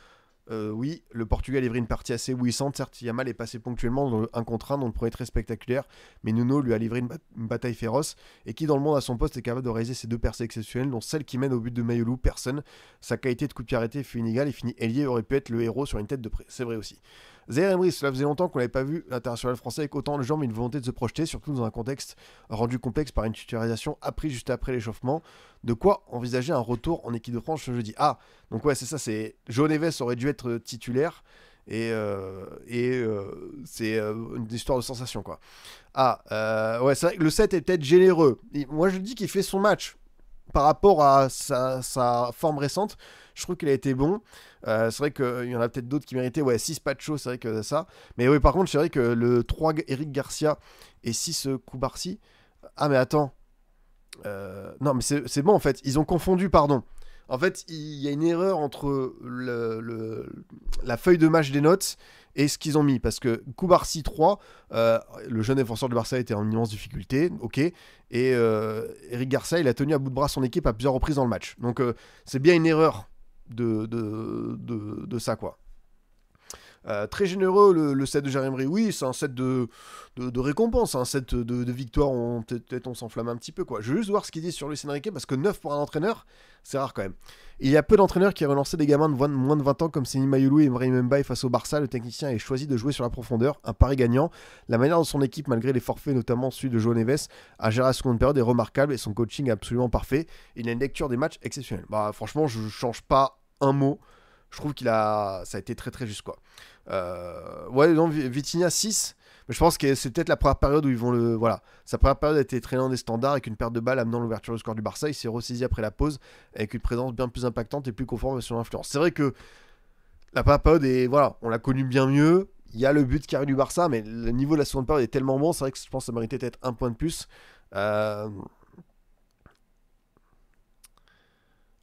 Oui, le Portugais a livré une partie assez bouillissante. Certes, Yamal est passé ponctuellement dans le 1 contre 1, dont le premier très spectaculaire, mais Nuno lui a livré une bataille féroce. Et qui dans le monde à son poste est capable de réaliser ces 2 percées exceptionnelles, dont celle qui mène au but de Mayolou? Personne. Sa qualité de coup de pied arrêté fut inégale et fini ailier aurait pu être le héros sur une tête de près. C'est vrai aussi. Zaire Emery, cela faisait longtemps qu'on n'avait pas vu l'international français avec autant de jambes et une volonté de se projeter, surtout dans un contexte rendu complexe par une titularisation apprise juste après l'échauffement. De quoi envisager un retour en équipe de France ce jeudi? Ah, donc ouais, c'est ça, c'est João Neves aurait dû être titulaire et c'est une histoire de sensation quoi. Ah, ouais, c'est vrai que le 7 est peut-être généreux. Moi je dis qu'il fait son match par rapport à sa forme récente. Je trouve qu'il a été bon. C'est vrai qu'il y en a peut-être d'autres qui méritaient. Ouais, 6 Pacho, c'est vrai que ça. Mais oui, par contre, c'est vrai que le 3 Eric Garcia et 6 Koubarsi. Ah, mais attends. Non, mais c'est bon en fait. Ils ont confondu, pardon. En fait, il y a une erreur entre la feuille de match des notes et ce qu'ils ont mis. Parce que Koubarsi 3, le jeune défenseur de Barça était en immense difficulté. Ok. Et Eric Garcia, il a tenu à bout de bras son équipe à plusieurs reprises dans le match. Donc, c'est bien une erreur de ça, quoi. Très généreux le set de Zaire Emery. Oui, c'est un set de récompense, un set de victoire. Peut-être on s'enflamme un petit peu quoi. Je veux juste voir ce qu'il dit sur Luis Enrique parce que 9 pour un entraîneur, c'est rare quand même. Il y a peu d'entraîneurs qui relancé des gamins de moins de 20 ans comme Seny Mayolou et Ibrahim Mbaye face au Barça. Le technicien a choisi de jouer sur la profondeur, un pari gagnant. La manière dont son équipe, malgré les forfaits, notamment celui de João Neves, a géré la seconde période est remarquable et son coaching absolument parfait. Il a une lecture des matchs exceptionnelle. Bah franchement, je change pas un mot. Je trouve ça a été très très juste quoi. Ouais, non, Vitinha 6, mais je pense que c'est peut-être la première période où ils vont le. Voilà. Sa première période a été très lente des standards avec une perte de balle amenant l'ouverture du score du Barça. Il s'est ressaisi après la pause avec une présence bien plus impactante et plus conforme à son influence. C'est vrai que la première période est. Voilà, on l'a connu bien mieux. Il y a le but qui arrive du Barça, mais le niveau de la seconde période est tellement bon. C'est vrai que je pense que ça méritait peut-être un point de plus.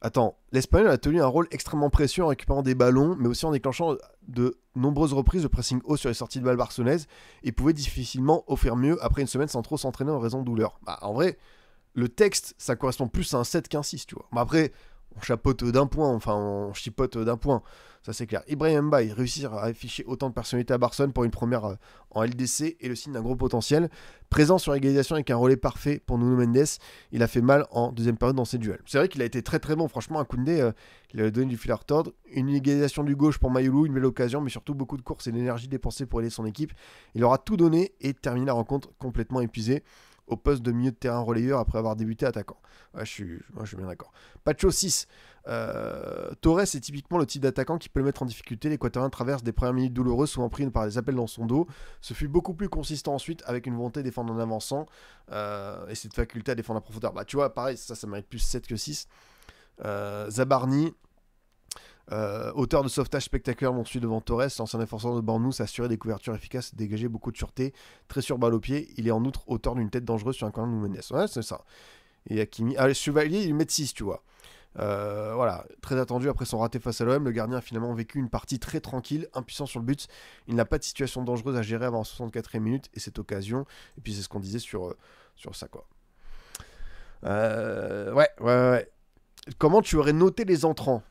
Attends, l'Espagnol a tenu un rôle extrêmement précieux en récupérant des ballons, mais aussi en déclenchant de nombreuses reprises de pressing haut sur les sorties de balles barcelonaises et pouvait difficilement offrir mieux après une semaine sans trop s'entraîner en raison de douleurs. Bah, en vrai, le texte, ça correspond plus à un 7 qu'un 6, tu vois. Mais après, on chapote d'un point, enfin on chipote d'un point, ça c'est clair. Ibrahim Mbaye réussir à afficher autant de personnalité à Barcelone pour une première en LDC est le signe d'un gros potentiel. Présent sur l'égalisation avec un relais parfait pour Nuno Mendes, il a fait mal en deuxième période dans ses duels. C'est vrai qu'il a été très très bon, franchement, à Koundé, il a donné du fil à retordre. Une égalisation du gauche pour Mayolou, une belle occasion, mais surtout beaucoup de courses et d'énergie dépensée pour aider son équipe. Il aura tout donné et terminé la rencontre complètement épuisé au poste de milieu de terrain relayeur après avoir débuté attaquant. Ouais, je suis bien d'accord. Pacho 6. Torres est typiquement le type d'attaquant qui peut le mettre en difficulté. L'Équatorien traverse des premières minutes douloureuses, souvent prises par des appels dans son dos. Ce fut beaucoup plus consistant ensuite avec une volonté de défendre en avançant et cette faculté à défendre en profondeur. Bah, tu vois, pareil, ça mérite plus 7 que 6. Zabarni. Auteur de sauvetage spectaculaire mon suit devant Torres, l'ancien défenseur de Bournemouth, a assuré des couvertures efficaces et dégagé beaucoup de sûreté, très sur balle au pied. Il est en outre auteur d'une tête dangereuse sur un corner de Mendes. Ouais, c'est ça. Et Hakimi. Ah, les Chevaliers, ils mettent 6, tu vois. Voilà, très attendu après son raté face à l'OM, le gardien a finalement vécu une partie très tranquille, impuissant sur le but. Il n'a pas de situation dangereuse à gérer avant la 64e minute et cette occasion. Et puis c'est ce qu'on disait sur ça, quoi. Ouais. Comment tu aurais noté les entrants?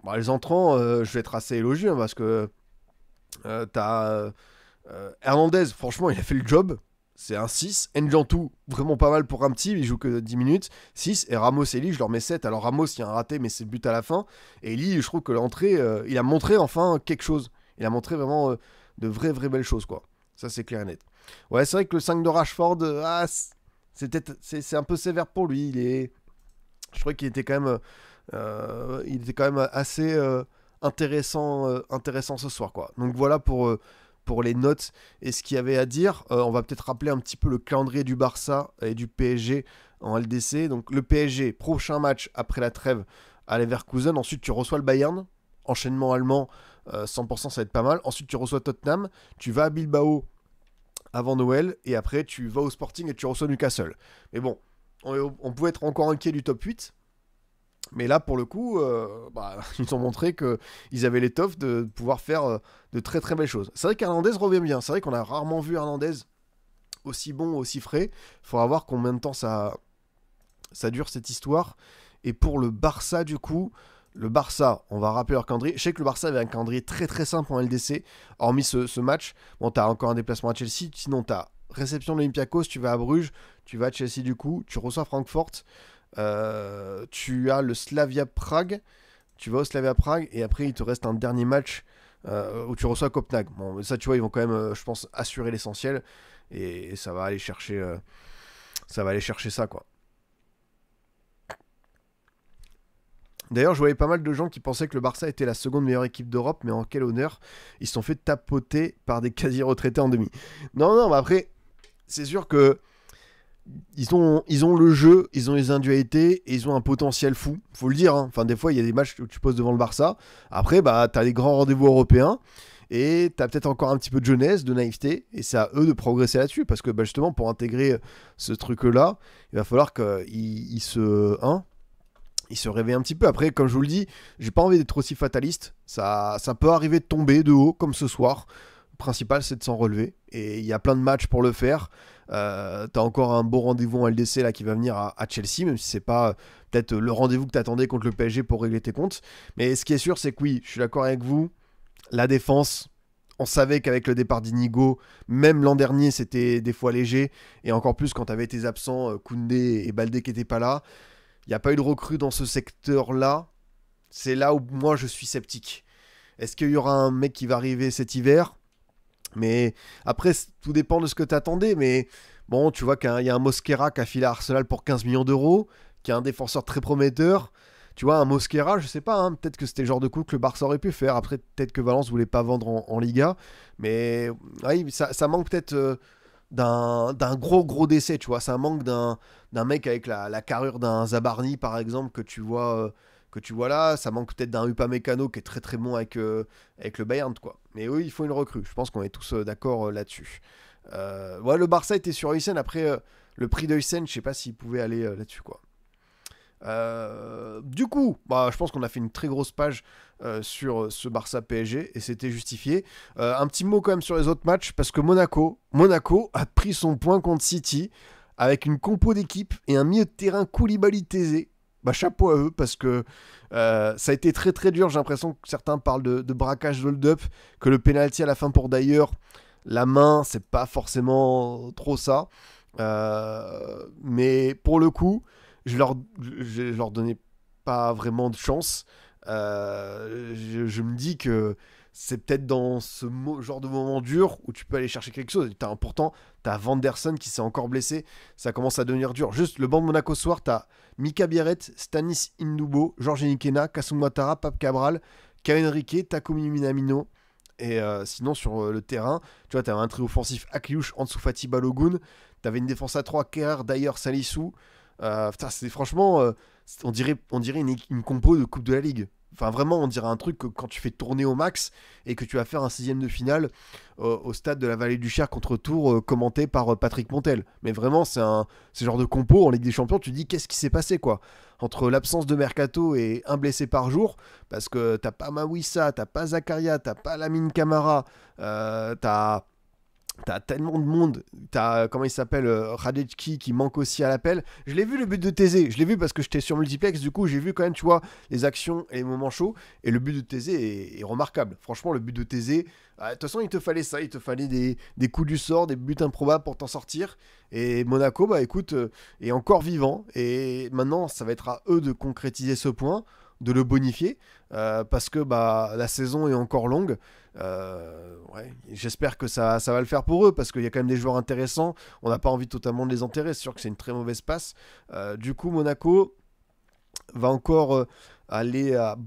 Bon, les entrants, je vais être assez élogieux hein, parce que t'as Hernandez, franchement, il a fait le job. C'est un 6. Njantou, vraiment pas mal pour un petit, il joue que 10 minutes. 6. Et Ramos et Lee, je leur mets 7. Alors Ramos, il y a un raté, mais c'est le but à la fin. Et Lee, je trouve que l'entrée, il a montré enfin quelque chose. Il a montré vraiment de vraies belles choses, quoi. Ça, c'est clair et net. Ouais, c'est vrai que le 5 de Rashford, c'est un peu sévère pour lui. Je crois qu'il était quand même. Il était quand même assez intéressant ce soir, quoi. Donc voilà pour les notes et ce qu'il y avait à dire. On va peut-être rappeler un petit peu le calendrier du Barça et du PSG en LDC. Donc le PSG, prochain match après la trêve à Leverkusen. Ensuite tu reçois le Bayern, enchaînement allemand, 100% ça va être pas mal. Ensuite tu reçois Tottenham, tu vas à Bilbao avant Noël et après tu vas au Sporting et tu reçois Newcastle. Mais bon, on pouvait être encore inquiet du top 8. Mais là, pour le coup, ils ont montré qu'ils avaient l'étoffe de pouvoir faire de très très belles choses. C'est vrai qu'Hernandez revient bien. C'est vrai qu'on a rarement vu Hernandez aussi bon, aussi frais. Il faudra voir combien de temps ça dure cette histoire. Et pour le Barça, du coup, le Barça, on va rappeler leur calendrier. Je sais que le Barça avait un calendrier très très simple en LDC, hormis ce match. Bon, t'as encore un déplacement à Chelsea. Sinon, t'as réception de l'Olympiakos, tu vas à Bruges, tu vas à Chelsea du coup, tu reçois Francfort. Tu as le Slavia Prague, tu vas au Slavia Prague et après il te reste un dernier match où tu reçois Copenhague. Bon, ça tu vois, ils vont quand même, je pense, assurer l'essentiel et ça va aller chercher, ça quoi. D'ailleurs, je voyais pas mal de gens qui pensaient que le Barça était la seconde meilleure équipe d'Europe, mais en quel honneur, ils se sont fait tapoter par des quasi-retraités en demi. Non, non, mais après, c'est sûr que ils ont le jeu, ils ont les individualités et ils ont un potentiel fou. Faut le dire. Hein. Enfin, des fois, il y a des matchs où tu poses devant le Barça. Après, bah, t'as des grands rendez-vous européens et t'as peut-être encore un petit peu de jeunesse, de naïveté. Et c'est à eux de progresser là-dessus parce que bah, justement, pour intégrer ce truc-là, il va falloir qu'ils se réveillent un petit peu. Après, comme je vous le dis, j'ai pas envie d'être aussi fataliste. Ça peut arriver de tomber de haut, comme ce soir. Le principal, c'est de s'en relever. Et il y a plein de matchs pour le faire. T'as encore un beau rendez-vous en LDC là qui va venir à Chelsea, même si c'est pas peut-être le rendez-vous que t'attendais contre le PSG pour régler tes comptes. Mais ce qui est sûr, c'est que oui, je suis d'accord avec vous. La défense, on savait qu'avec le départ d'Inigo, même l'an dernier, c'était des fois léger. Et encore plus quand t'avais tes absents, Koundé et Baldé qui n'étaient pas là. Il n'y a pas eu de recrue dans ce secteur-là. C'est là où moi je suis sceptique. Est-ce qu'il y aura un mec qui va arriver cet hiver? Mais après, tout dépend de ce que tu attendais. Mais bon, tu vois qu'il y a un Mosquera qui a filé à Arsenal pour 15 millions d'euros, qui est un défenseur très prometteur. Tu vois, un Mosquera, je sais pas, hein, peut-être que c'était le genre de coup que le Barça aurait pu faire. Après, peut-être que Valence voulait pas vendre en Liga. Mais oui, ça manque peut-être d'un gros décès, tu vois. Ça manque d'un mec avec la carrure d'un Zabarni, par exemple, que tu vois là. Ça manque peut-être d'un Upamecano qui est très très bon avec le Bayern, quoi. Mais oui, il faut une recrue. Je pense qu'on est tous d'accord là-dessus. Ouais, le Barça était sur Hysén. Après, le prix de Hysén, je sais pas s'il pouvait aller là-dessus, quoi. Du coup, bah, je pense qu'on a fait une très grosse page sur ce Barça PSG et c'était justifié. Un petit mot quand même sur les autres matchs parce que Monaco a pris son point contre City avec une compo d'équipe et un milieu de terrain Koulibaly-Tézé. Bah, chapeau à eux parce que ça a été très très dur. J'ai l'impression que certains parlent de braquage de hold-up, que le penalty à la fin pour d'ailleurs la main, c'est pas forcément trop ça. Mais pour le coup, je leur donnais pas vraiment de chance. Je me dis que c'est peut-être dans genre de moment dur où tu peux aller chercher quelque chose. Pourtant, t'as Vanderson qui s'est encore blessé. Ça commence à devenir dur. Juste le banc de Monaco ce soir, t'as Mika Biarret, Stanis Indoubo, Georges Nikena, Kassoum Ouattara, Pape Cabral, Kevin Riquet, Takumi Minamino. Et sinon, sur le terrain, tu vois, t'avais un trio offensif Akliouche, Ansu Fati, Balogun. T'avais une défense à 3, Kerr, d'ailleurs, Salissou. Putain, c'est franchement, on dirait une compo de Coupe de la Ligue. Enfin, vraiment, on dirait un truc que quand tu fais tourner au max et que tu vas faire un sixième de finale au stade de la Vallée du Cher contre Tours, commenté par Patrick Montel. Mais vraiment, c'est ce genre de compo en Ligue des Champions. Tu te dis, qu'est-ce qui s'est passé, quoi? Entre l'absence de Mercato et un blessé par jour, parce que t'as pas Mawissa, t'as pas Zakaria, t'as pas Lamine Camara, T'as tellement de monde. T'as, comment il s'appelle, Radetski qui manque aussi à l'appel. Je l'ai vu le but de Thésée. Je l'ai vu parce que j'étais sur multiplex. Du coup, j'ai vu quand même, tu vois, les actions et les moments chauds. Et le but de Thésée est remarquable. Franchement, le but de Thésée, de toute façon, il te fallait ça. Il te fallait des coups du sort, des buts improbables pour t'en sortir. Et Monaco, bah écoute, est encore vivant. Et maintenant, ça va être à eux de concrétiser ce point, de le bonifier. Parce que bah, la saison est encore longue. Ouais, j'espère que ça va le faire pour eux parce qu'il y a quand même des joueurs intéressants. On n'a pas envie totalement de les enterrer. C'est sûr que c'est une très mauvaise passe. Du coup, Monaco va encore aller à.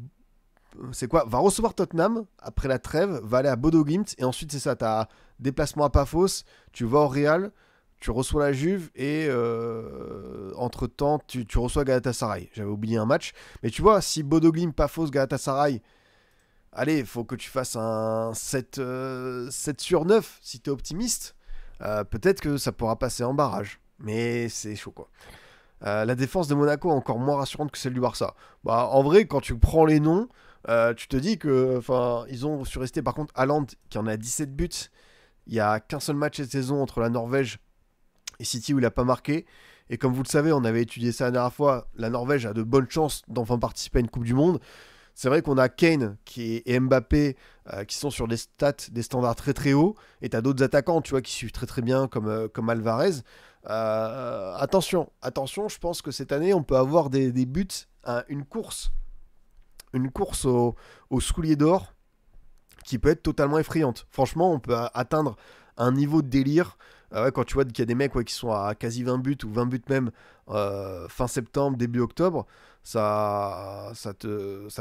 C'est quoi? Va recevoir Tottenham après la trêve, va aller à Bodo Glimt et ensuite c'est ça. T'as déplacement à Paphos, tu vas au Real, tu reçois la Juve et entre-temps tu reçois Galatasaray. J'avais oublié un match. Mais tu vois, si Bodo Glimt, Paphos, Galatasaray. Allez, il faut que tu fasses un 7 sur 9 si tu es optimiste. Peut-être que ça pourra passer en barrage. Mais c'est chaud, quoi. La défense de Monaco est encore moins rassurante que celle du Barça. Bah, en vrai, quand tu prends les noms, tu te dis que, enfin, ils ont su rester. Par contre, Haaland, qui en a 17 buts, il y a qu'un seul match cette saison entre la Norvège et City où il n'a pas marqué. Et comme vous le savez, on avait étudié ça la dernière fois, la Norvège a de bonnes chances d'enfin participer à une Coupe du Monde. C'est vrai qu'on a Kane et Mbappé qui sont sur des stats, des standards très très hauts. Et tu as d'autres attaquants, tu vois, qui suivent très très bien comme Alvarez. Attention, je pense que cette année, on peut avoir des buts, une course au soulier d'or qui peut être totalement effrayante. Franchement, on peut atteindre un niveau de délire. Ouais, quand tu vois qu'il y a des mecs qui sont à quasi 20 buts ou 20 buts même fin septembre, début octobre, ça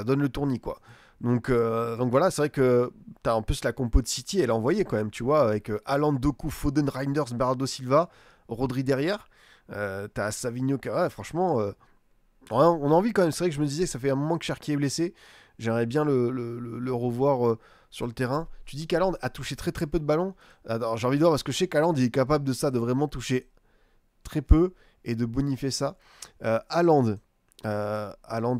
donne le tournis, quoi. Donc voilà, c'est vrai que t'as en plus la compo de City, elle est envoyée quand même, tu vois, avec Haaland, Doku, Foden, Reinders, Bernardo Silva, Rodri derrière. T'as Savigno, ouais, franchement, on a envie quand même. C'est vrai que je me disais que ça fait un moment que Cherki est blessé. J'aimerais bien le revoir sur le terrain. Tu dis qu'Haaland a touché très très peu de ballons. Alors, j'ai envie de voir parce que je sais qu'Haaland il est capable de ça, de vraiment toucher très peu et de bonifier ça. Haaland, Haaland,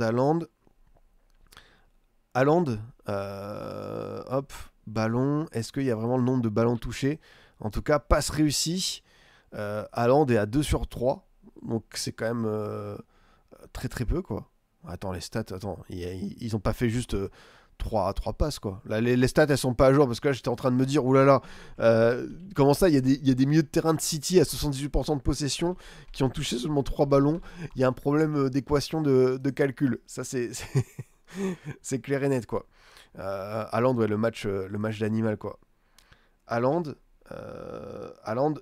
hop, ballon. Est-ce qu'il y a vraiment le nombre de ballons touchés? En tout cas, passe réussie. Haaland est à 2 sur 3. Donc c'est quand même très très peu, quoi. Attends, les stats, ils ont pas fait juste 3 passes, quoi. Là, les stats, elles sont pas à jour parce que là, j'étais en train de me dire, oulala, comment ça, il y a des milieux de terrain de City à 78% de possession qui ont touché seulement 3 ballons. Il y a un problème d'équation de calcul. Ça, c'est clair et net, quoi. Haaland, ouais, le match d'animal, quoi. Haaland,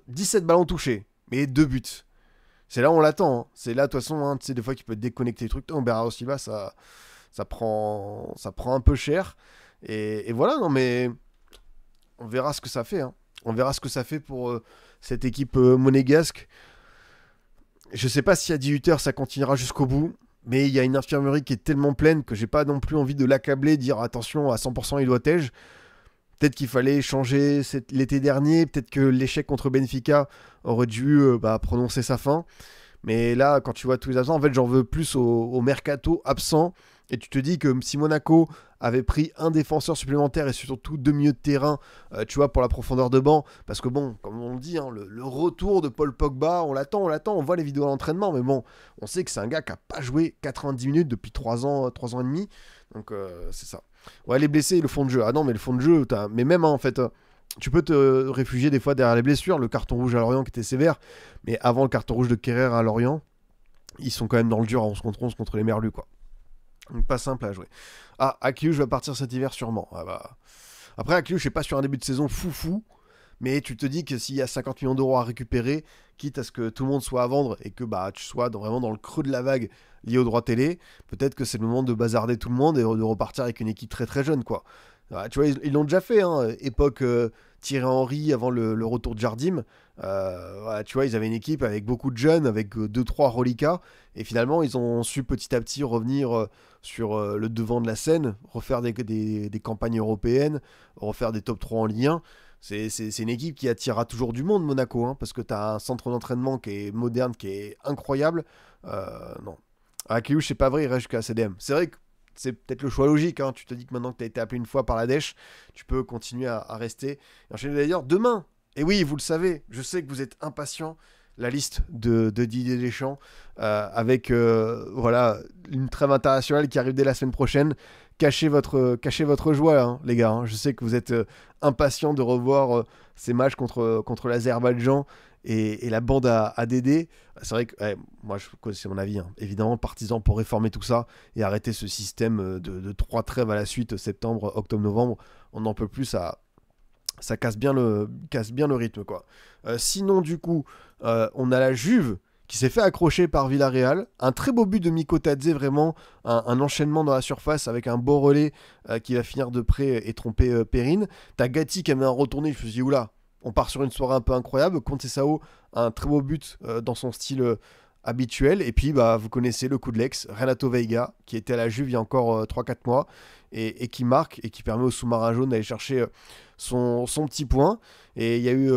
17 ballons touchés, mais 2 buts. C'est là où on l'attend. Hein. C'est là, de toute façon, hein, tu sais, des fois, qu'il peut déconnecter les trucs. Bernardo Silva, ça prend un peu cher. Et voilà, non, mais on verra ce que ça fait. Hein. On verra ce que ça fait pour cette équipe monégasque. Je sais pas si à 18h, ça continuera jusqu'au bout. Mais il y a une infirmerie qui est tellement pleine que j'ai pas non plus envie de l'accabler, dire attention, à 100% il doit tège. Peut-être qu'il fallait changer l'été dernier. Peut-être que l'échec contre Benfica aurait dû prononcer sa fin. Mais là, quand tu vois tous les absents, en fait, j'en veux plus au mercato absent. Et tu te dis que si Monaco avait pris un défenseur supplémentaire et surtout 2 milieux de terrain, tu vois, pour la profondeur de banc, parce que bon, comme on le dit, hein, le retour de Paul Pogba, on l'attend, on voit les vidéos à l'entraînement, mais bon, on sait que c'est un gars qui n'a pas joué 90 minutes depuis 3 ans et demi, donc c'est ça. Ouais, les blessés, le fond de jeu. Ah non, mais le fond de jeu, mais même hein, en fait, tu peux te réfugier des fois derrière les blessures, le carton rouge à Lorient qui était sévère, mais avant le carton rouge de Kerrer à Lorient, ils sont quand même dans le dur à 11 contre 11 contre les Merlus, quoi. Donc pas simple à jouer. Ah, Akliouche va partir cet hiver sûrement. Ah bah. Après, Akliouche n'est pas sur un début de saison fou, mais tu te dis que s'il y a 50 millions d'euros à récupérer, quitte à ce que tout le monde soit à vendre et que tu sois vraiment dans le creux de la vague lié aux droits télé, peut-être que c'est le moment de bazarder tout le monde et de repartir avec une équipe très très jeune, quoi. Tu vois, ils l'ont déjà fait, hein, époque Thierry Henry avant le retour de Jardim. Tu vois, ils avaient une équipe avec beaucoup de jeunes, avec 2-3 reliquats, et finalement, ils ont su petit à petit revenir sur le devant de la scène, refaire des campagnes européennes, refaire des top 3 en Ligue 1. C'est une équipe qui attirera toujours du monde, Monaco, hein, parce que tu as un centre d'entraînement qui est moderne, qui est incroyable. Non. À Kliouche, c'est pas vrai, il reste jusqu'à CDM. C'est vrai que c'est peut-être le choix logique. Hein. Tu te dis que maintenant que tu as été appelé une fois par la Dèche, tu peux continuer à rester. Et enchaîner d'ailleurs demain. Et oui, vous le savez, je sais que vous êtes impatients. La liste de Didier Deschamps avec voilà, une trêve internationale qui arrive dès la semaine prochaine. Cachez votre joie, hein, les gars. Hein. Je sais que vous êtes impatients de revoir ces matchs contre l'Azerbaïdjan et la bande à Dédé. C'est vrai que moi, c'est mon avis, hein, évidemment, partisan pour réformer tout ça et arrêter ce système de 3 trêves à la suite, septembre, octobre, novembre. On n'en peut plus, ça casse bien le rythme, quoi. Sinon, du coup, on a la Juve qui s'est fait accrocher par Villarreal. Un très beau but de Mikotadze, vraiment un enchaînement dans la surface avec un beau relais qui va finir de près et tromper Perrine. T'as Gatti qui a mis un retourné, je me suis dit, oula, on part sur une soirée un peu incroyable. Conceição, un très beau but dans son style habituel. Et puis, vous connaissez le coup de l'ex, Renato Veiga, qui était à la Juve il y a encore 3-4 mois, et qui marque, et qui permet au sous-marin jaune d'aller chercher son petit point. Et il y a eu,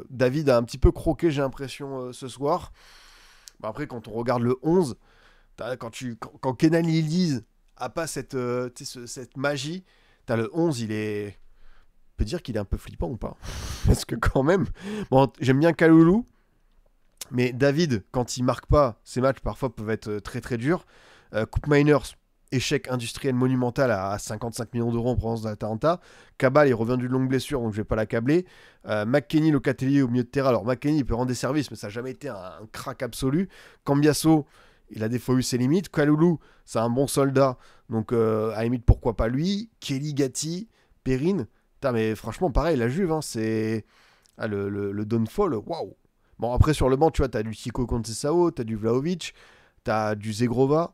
David a un petit peu croqué, j'ai l'impression, ce soir. Bon, après, quand on regarde le 11, quand Kenan Yildiz a pas cette magie, t'as le 11, il est... On peut dire qu'il est un peu flippant ou pas? Parce que quand même... Bon, j'aime bien Kaloulou, mais David, quand il marque pas, ses matchs parfois peuvent être très très durs. Coupe Miners, échec industriel monumental à 55 millions d'euros en provenance de l'Atalanta. Cabal est revenu de longue blessure, donc je vais pas l'accabler. McKennie, Locatelli au milieu de terrain. Alors McKennie, il peut rendre des services, mais ça n'a jamais été un crack absolu. Cambiasso, il a des fois eu ses limites. Kaloulou, c'est un bon soldat, donc à la limite, pourquoi pas lui. Kelly, Gatti, Perrine. Putain, mais franchement, pareil, la Juve, hein, c'est... Ah, le downfall, waouh. Bon, après, sur le banc, tu vois, t'as du Chico Conceição, t'as du Vlahovic, t'as du Zegrova,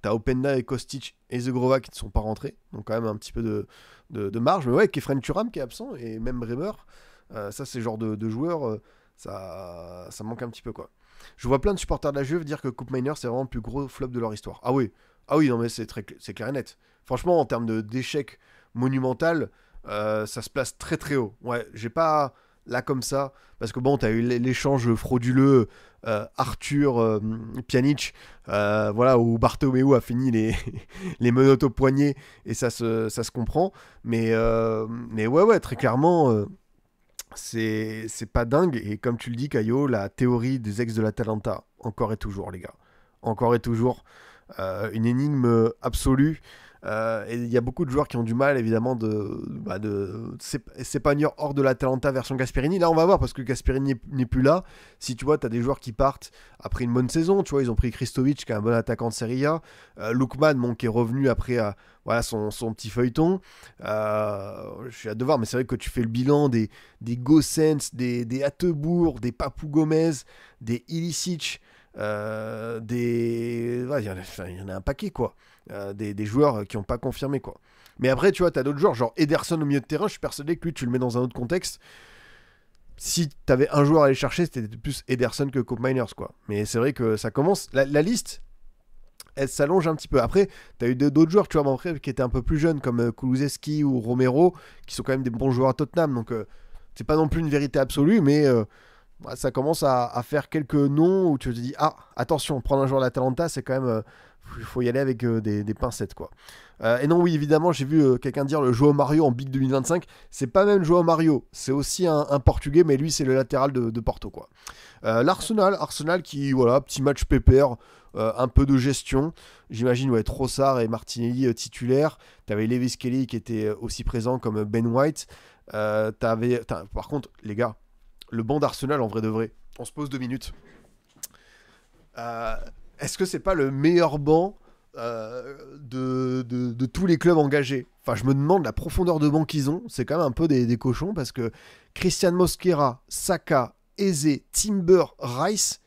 t'as Openda et Kostic et Zegrova qui ne sont pas rentrés. Donc, quand même, un petit peu de marge. Mais ouais, Kefren Turam qui est absent et même Bremer. Ça, c'est le genre de joueurs, ça manque un petit peu, quoi. Je vois plein de supporters de la Juve dire que Coupe Miners, c'est vraiment le plus gros flop de leur histoire. Ah oui, non, mais c'est clair et net. Franchement, en termes d'échec monumental, ça se place très très haut. Ouais, j'ai pas là comme ça, parce que bon, t'as eu l'échange frauduleux Arthur Pjanic, voilà, où Bartomeu a fini les menottes au poignet, et ça se comprend. Mais ouais, très clairement, c'est pas dingue. Et comme tu le dis, Caio, la théorie des ex de l'Atalanta, encore et toujours, les gars. Encore et toujours. Une énigme absolue. Et il y a beaucoup de joueurs qui ont du mal, évidemment, de s'épanouir hors de l'Atalanta version Gasperini. Là, on va voir, parce que Gasperini n'est plus là. Si tu vois, tu as des joueurs qui partent après une bonne saison. Tu vois, ils ont pris Kristovic, qui est un bon attaquant de Serie A. Lookman, bon, qui est revenu après voilà, son petit feuilleton. Je suis hâte de voir, mais c'est vrai que tu fais le bilan des Gossens, des Hattebourg, des Papou Gomez, des Ilicic. Il y en a un paquet, quoi. Des joueurs qui n'ont pas confirmé, quoi. Mais après, tu vois, t'as d'autres joueurs, genre Ederson au milieu de terrain. Je suis persuadé que lui, tu le mets dans un autre contexte. Si t'avais un joueur à aller chercher, c'était plus Ederson que Coupe Miners, quoi. Mais c'est vrai que ça commence. La liste, elle s'allonge un petit peu. Après, t'as eu d'autres joueurs, tu vois, après, qui étaient un peu plus jeunes, comme Kulusevski ou Romero, qui sont quand même des bons joueurs à Tottenham. Donc, c'est pas non plus une vérité absolue, mais ça commence à faire quelques noms où tu te dis, ah, attention, prendre un joueur de l'Atalanta, c'est quand même... il faut y aller avec des pincettes, quoi. Et non, oui, évidemment, j'ai vu quelqu'un dire le João Mario en Big 2025. C'est pas même João Mario, c'est aussi un Portugais, mais lui, c'est le latéral de Porto, quoi. Arsenal qui, voilà, petit match pépère, un peu de gestion. J'imagine, ouais, Trossard et Martinelli titulaires. T'avais Lewis Kelly qui était aussi présent comme Ben White. Par contre, les gars, le banc d'Arsenal, en vrai de vrai, on se pose 2 minutes. Est-ce que c'est pas le meilleur banc de tous les clubs engagés? Enfin, je me demande la profondeur de banc qu'ils ont. C'est quand même un peu des cochons, parce que Christian Mosquera, Saka, Eze, Timber, Rice,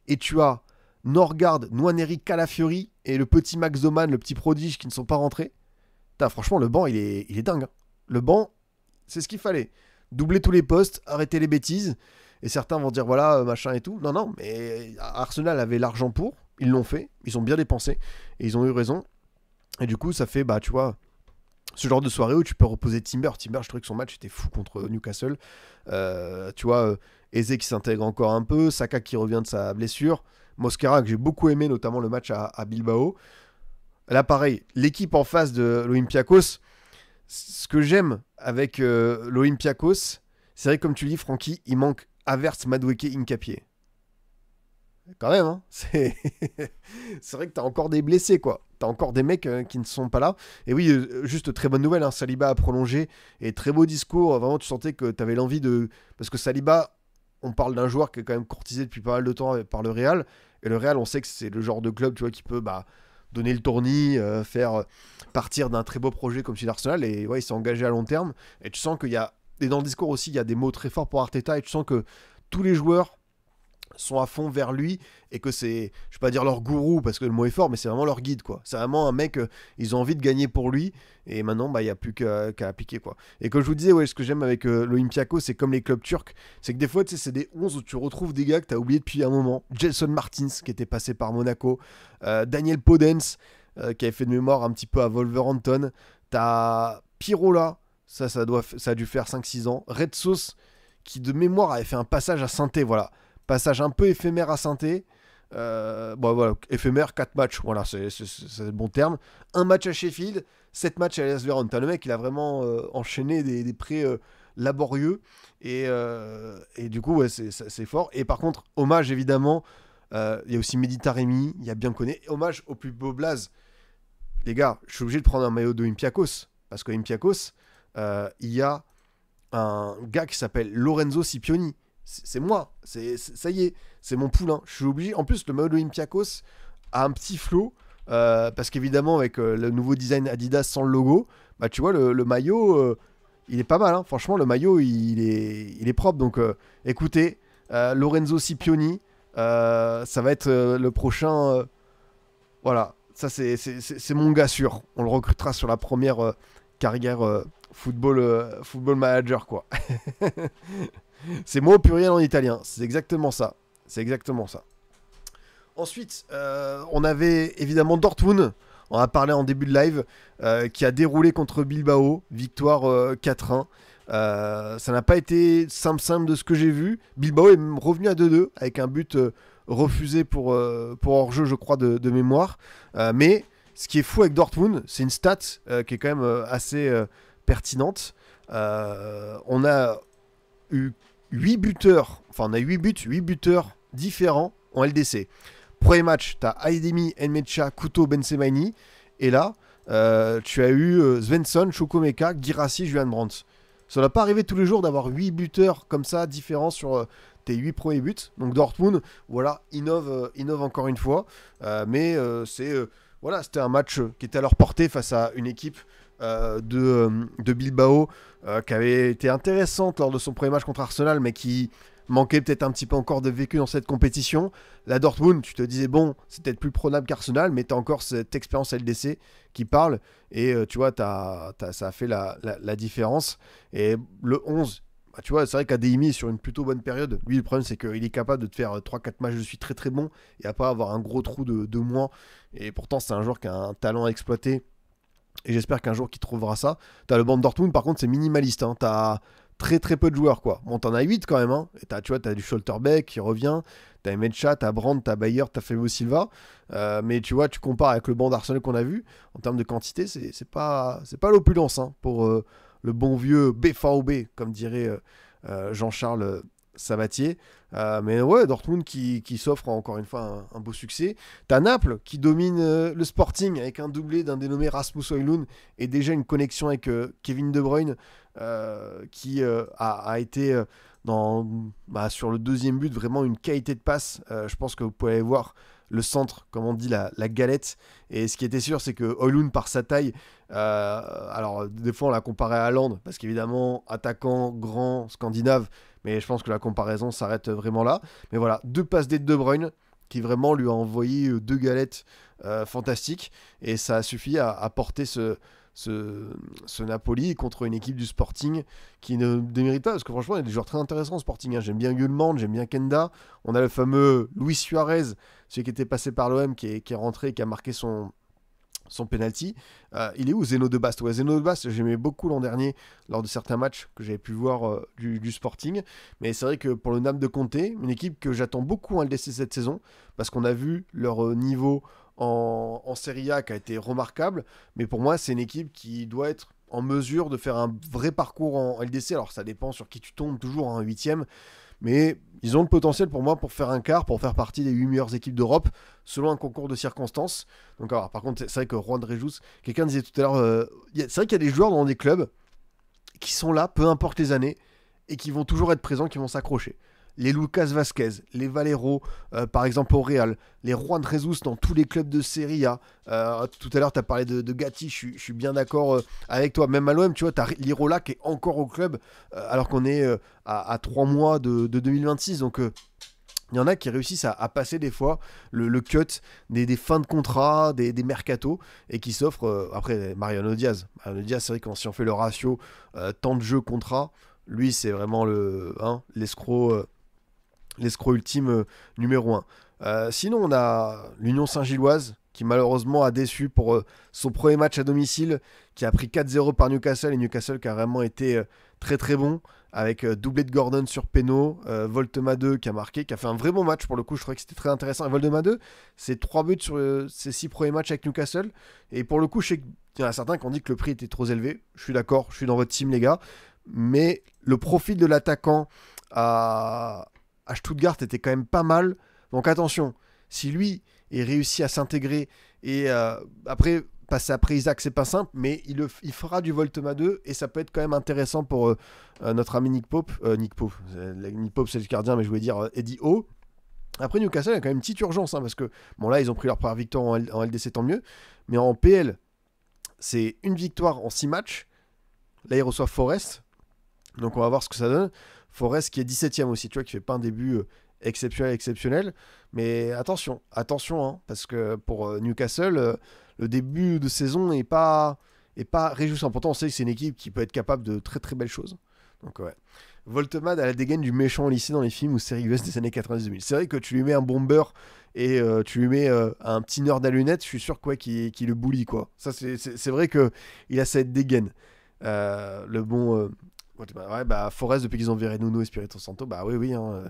et tu as Norgard, Nwaneri, Calafiori et le petit Max Doman, le petit prodige qui ne sont pas rentrés. Franchement, le banc, il est dingue, hein. Le banc, c'est ce qu'il fallait. Doubler tous les postes, arrêter les bêtises. Et certains vont dire, voilà, machin et tout. Non, mais Arsenal avait l'argent pour. Ils l'ont fait. Ils ont bien dépensé. Et ils ont eu raison. Et du coup, ça fait, tu vois, ce genre de soirée où tu peux reposer Timber. Timber, je trouvais que son match était fou contre Newcastle. Tu vois, Eze qui s'intègre encore un peu. Saka qui revient de sa blessure. Mosquera, que j'ai beaucoup aimé, notamment le match à Bilbao. Là, pareil, l'équipe en face de l'Olympiakos. Ce que j'aime avec l'Olympiakos, c'est vrai que comme tu le dis, Francky, il manque Havertz, Madueke, Hincapié. Quand même, hein. C'est vrai que t'as encore des blessés, quoi. T'as encore des mecs qui ne sont pas là. Et oui, juste très bonne nouvelle, hein, Saliba a prolongé. Et très beau discours. Vraiment, tu sentais que t'avais l'envie de... Parce que Saliba, on parle d'un joueur qui est quand même courtisé depuis pas mal de temps par le Real. Et le Real, on sait que c'est le genre de club, tu vois, qui peut donner le tournis, faire partir d'un très beau projet comme celui d'Arsenal. Et ouais, il s'est engagé à long terme. Et tu sens qu'il y a... Et dans le discours aussi, il y a des mots très forts pour Arteta. Et tu sens que tous les joueurs sont à fond vers lui, et que c'est, je vais pas dire leur gourou parce que le mot est fort, mais c'est vraiment leur guide, quoi. C'est vraiment un mec, ils ont envie de gagner pour lui, et maintenant il y a plus qu'à appliquer, quoi. Et comme je vous disais, ouais, ce que j'aime avec l'Olympiakos, c'est comme les clubs turcs, c'est que des fois, tu sais, c'est des 11 où tu retrouves des gars que tu as oubliés depuis un moment. Gelson Martins qui était passé par Monaco, Daniel Podence qui avait fait de mémoire un petit peu à Wolverhampton, t'as Pirola, ça a dû faire 5-6 ans, Red Sauce qui de mémoire avait fait un passage à Saint-Étienne, voilà. Passage un peu éphémère à Saint-Étienne. Bon, voilà, éphémère, 4 matchs, voilà, c'est le bon terme. Un match à Sheffield, 7 matchs à l'As Vérone. Le mec, il a vraiment enchaîné des prêts laborieux. Et du coup, ouais, c'est fort. Et par contre, hommage évidemment, il y a aussi Mehdi Taremi, il y a Bianconé. Hommage au plus beau blaze. Les gars, je suis obligé de prendre un maillot d'Olympiakos. Parce qu'Olympiakos, il y a un gars qui s'appelle Lorenzo Scipioni. C'est moi, ça y est, c'est mon poulain. Je suis obligé. En plus, le maillot d'Olympiakos a un petit flow. Parce qu'évidemment, avec le nouveau design Adidas sans le logo, bah tu vois, le maillot, il est pas mal. Hein. Franchement, le maillot, il est propre. Donc, écoutez, Lorenzo Scipioni, ça va être le prochain. Voilà, ça c'est mon gars sûr. On le recrutera sur la première carrière football manager, quoi. C'est moi au pluriel en italien. C'est exactement ça. C'est exactement ça. Ensuite, on avait évidemment Dortmund. On a parlé en début de live, qui a déroulé contre Bilbao, victoire 4-1. Ça n'a pas été simple de ce que j'ai vu. Bilbao est revenu à 2-2 avec un but refusé pour hors-jeu, je crois, de mémoire. Mais ce qui est fou avec Dortmund, c'est une stat qui est quand même assez pertinente. On a eu 8 buteurs, enfin on a 8 buts, 8 buteurs différents en LDC. Premier match, tu as Aydemi, Nmecha, Couto, Benzemaini. Et là, tu as eu Svensson, Chukwuemeka, Guirassy, Julian Brandt. Ça n'a pas arrivé tous les jours d'avoir 8 buteurs comme ça, différents sur tes 8 premiers buts. Donc Dortmund, voilà, innove encore une fois. Mais voilà, c'était un match qui était à leur portée face à une équipe de Bilbao qui avait été intéressante lors de son premier match contre Arsenal, mais qui manquait peut-être un petit peu encore de vécu dans cette compétition. La Dortmund, tu te disais, bon, c'est peut-être plus prenable qu'Arsenal, mais tu as encore cette expérience LDC qui parle, et tu vois, ça a fait la différence. Et le 11, bah, tu vois, c'est vrai qu'Adeyemi est sur une plutôt bonne période. Lui, le problème, c'est qu'il est capable de te faire 3-4 matchs de suite très très bon, et après avoir un gros trou de moins. Et pourtant, c'est un joueur qui a un talent à exploiter, et j'espère qu'un jour qu'il trouvera ça. T'as le banc de Dortmund, par contre, c'est minimaliste. Hein. T'as très très peu de joueurs, quoi. Bon, t'en as 8 quand même. Hein. Et tu vois, t'as du Schlotterbeck qui revient. T'as Emecha, t'as Brandt, t'as Bayer, t'as Fabio Silva. Mais tu vois, tu compares avec le banc d'Arsenal qu'on a vu. En termes de quantité, c'est pas l'opulence hein, pour le bon vieux BVB, comme dirait Jean-Charles Sabatier. Mais ouais, Dortmund qui s'offre encore une fois un beau succès. T'as Naples qui domine le Sporting avec un doublé d'un dénommé Rasmus Højlund et déjà une connexion avec Kevin De Bruyne qui a été sur le deuxième but vraiment une qualité de passe. Je pense que vous pouvez aller voir le centre, comme on dit, la galette. Et ce qui était sûr, c'est que Højlund, par sa taille, alors des fois on l'a comparé à Haaland, parce qu'évidemment, attaquant, grand, scandinave, mais je pense que la comparaison s'arrête vraiment là. Mais voilà, 2 passes d'Ed De Bruyne, qui vraiment lui a envoyé 2 galettes fantastiques, et ça a suffi à porter ce Napoli contre une équipe du Sporting qui ne démérite pas, parce que franchement il y a des joueurs très intéressants au Sporting, hein. J'aime bien Gulman, j'aime bien Kenda, on a le fameux Luis Suarez, celui qui était passé par l'OM, qui est rentré et qui a marqué son penalty. Il est où Zeno de Bast? Ouais, Zeno de Bast, j'aimais beaucoup l'an dernier lors de certains matchs que j'avais pu voir du Sporting. Mais c'est vrai que pour le NAM de Conté, une équipe que j'attends beaucoup en LDC cette saison, parce qu'on a vu leur niveau en Serie A qui a été remarquable. Mais pour moi, c'est une équipe qui doit être en mesure de faire un vrai parcours en LDC. Alors ça dépend sur qui tu tombes, toujours en 8ème. Mais ils ont le potentiel pour moi pour faire un quart, pour faire partie des 8 meilleures équipes d'Europe, selon un concours de circonstances. Donc alors, par contre, c'est vrai que Juan Rejus, quelqu'un disait tout à l'heure, c'est vrai qu'il y a des joueurs dans des clubs qui sont là, peu importe les années, et qui vont toujours être présents, qui vont s'accrocher. Les Lucas Vasquez, les Valero, par exemple au Real, les Juan Jesus dans tous les clubs de Serie A. Tout à l'heure, tu as parlé de Gatti, je suis bien d'accord avec toi. Même à l'OM, tu vois, tu as Lirola qui est encore au club, alors qu'on est à 3 mois de 2026. Donc, il y en a qui réussissent à passer des fois le cut des fins de contrat, des mercatos, et qui s'offrent, après, Mariano Diaz. Mariano Diaz, c'est vrai que si on fait le ratio temps de jeu contrat, lui, c'est vraiment l'escroc ultime numéro 1. Sinon, on a l'Union Saint-Gilloise qui malheureusement a déçu pour son premier match à domicile, qui a pris 4-0 par Newcastle, et Newcastle qui a vraiment été très très bon, avec doublé de Gordon sur péno, Voltema 2 qui a marqué, qui a fait un vrai bon match pour le coup, je trouvais que c'était très intéressant. Et Voltema 2, c'est 3 buts sur ses 6 premiers matchs avec Newcastle, et pour le coup, je sais qu'il y en a certains qui ont dit que le prix était trop élevé, je suis d'accord, je suis dans votre team les gars, mais le profil de l'attaquant à Stuttgart était quand même pas mal, donc attention, si lui il réussit à s'intégrer et après passer après Isaac, c'est pas simple, mais il fera du Voltema 2 et ça peut être quand même intéressant pour notre ami Nick Pope. Nick Pope, c'est le gardien, mais je voulais dire Eddie Howe. Après, Newcastle a quand même une petite urgence, hein, parce que bon, là, ils ont pris leur première victoire en LDC, tant mieux, mais en PL, c'est une victoire en 6 matchs. Là, ils reçoivent Forest, donc on va voir ce que ça donne. Forest qui est 17ème aussi, tu vois, qui fait pas un début exceptionnel, mais attention, hein, parce que pour Newcastle, le début de saison est pas réjouissant. Pourtant, on sait que c'est une équipe qui peut être capable de très très belles choses. Donc ouais. Voltemade a la dégaine du méchant au lycée dans les films ou séries US des années 90-2000. C'est vrai que tu lui mets un bomber et tu lui mets un petit nerd à lunettes, je suis sûr quoi, qu'il le bully, quoi. Ça, c'est vrai qu'il a cette dégaine. Le bon... ouais, bah Forest, depuis qu'ils ont viré Nuno Espirito Santo, bah oui, hein,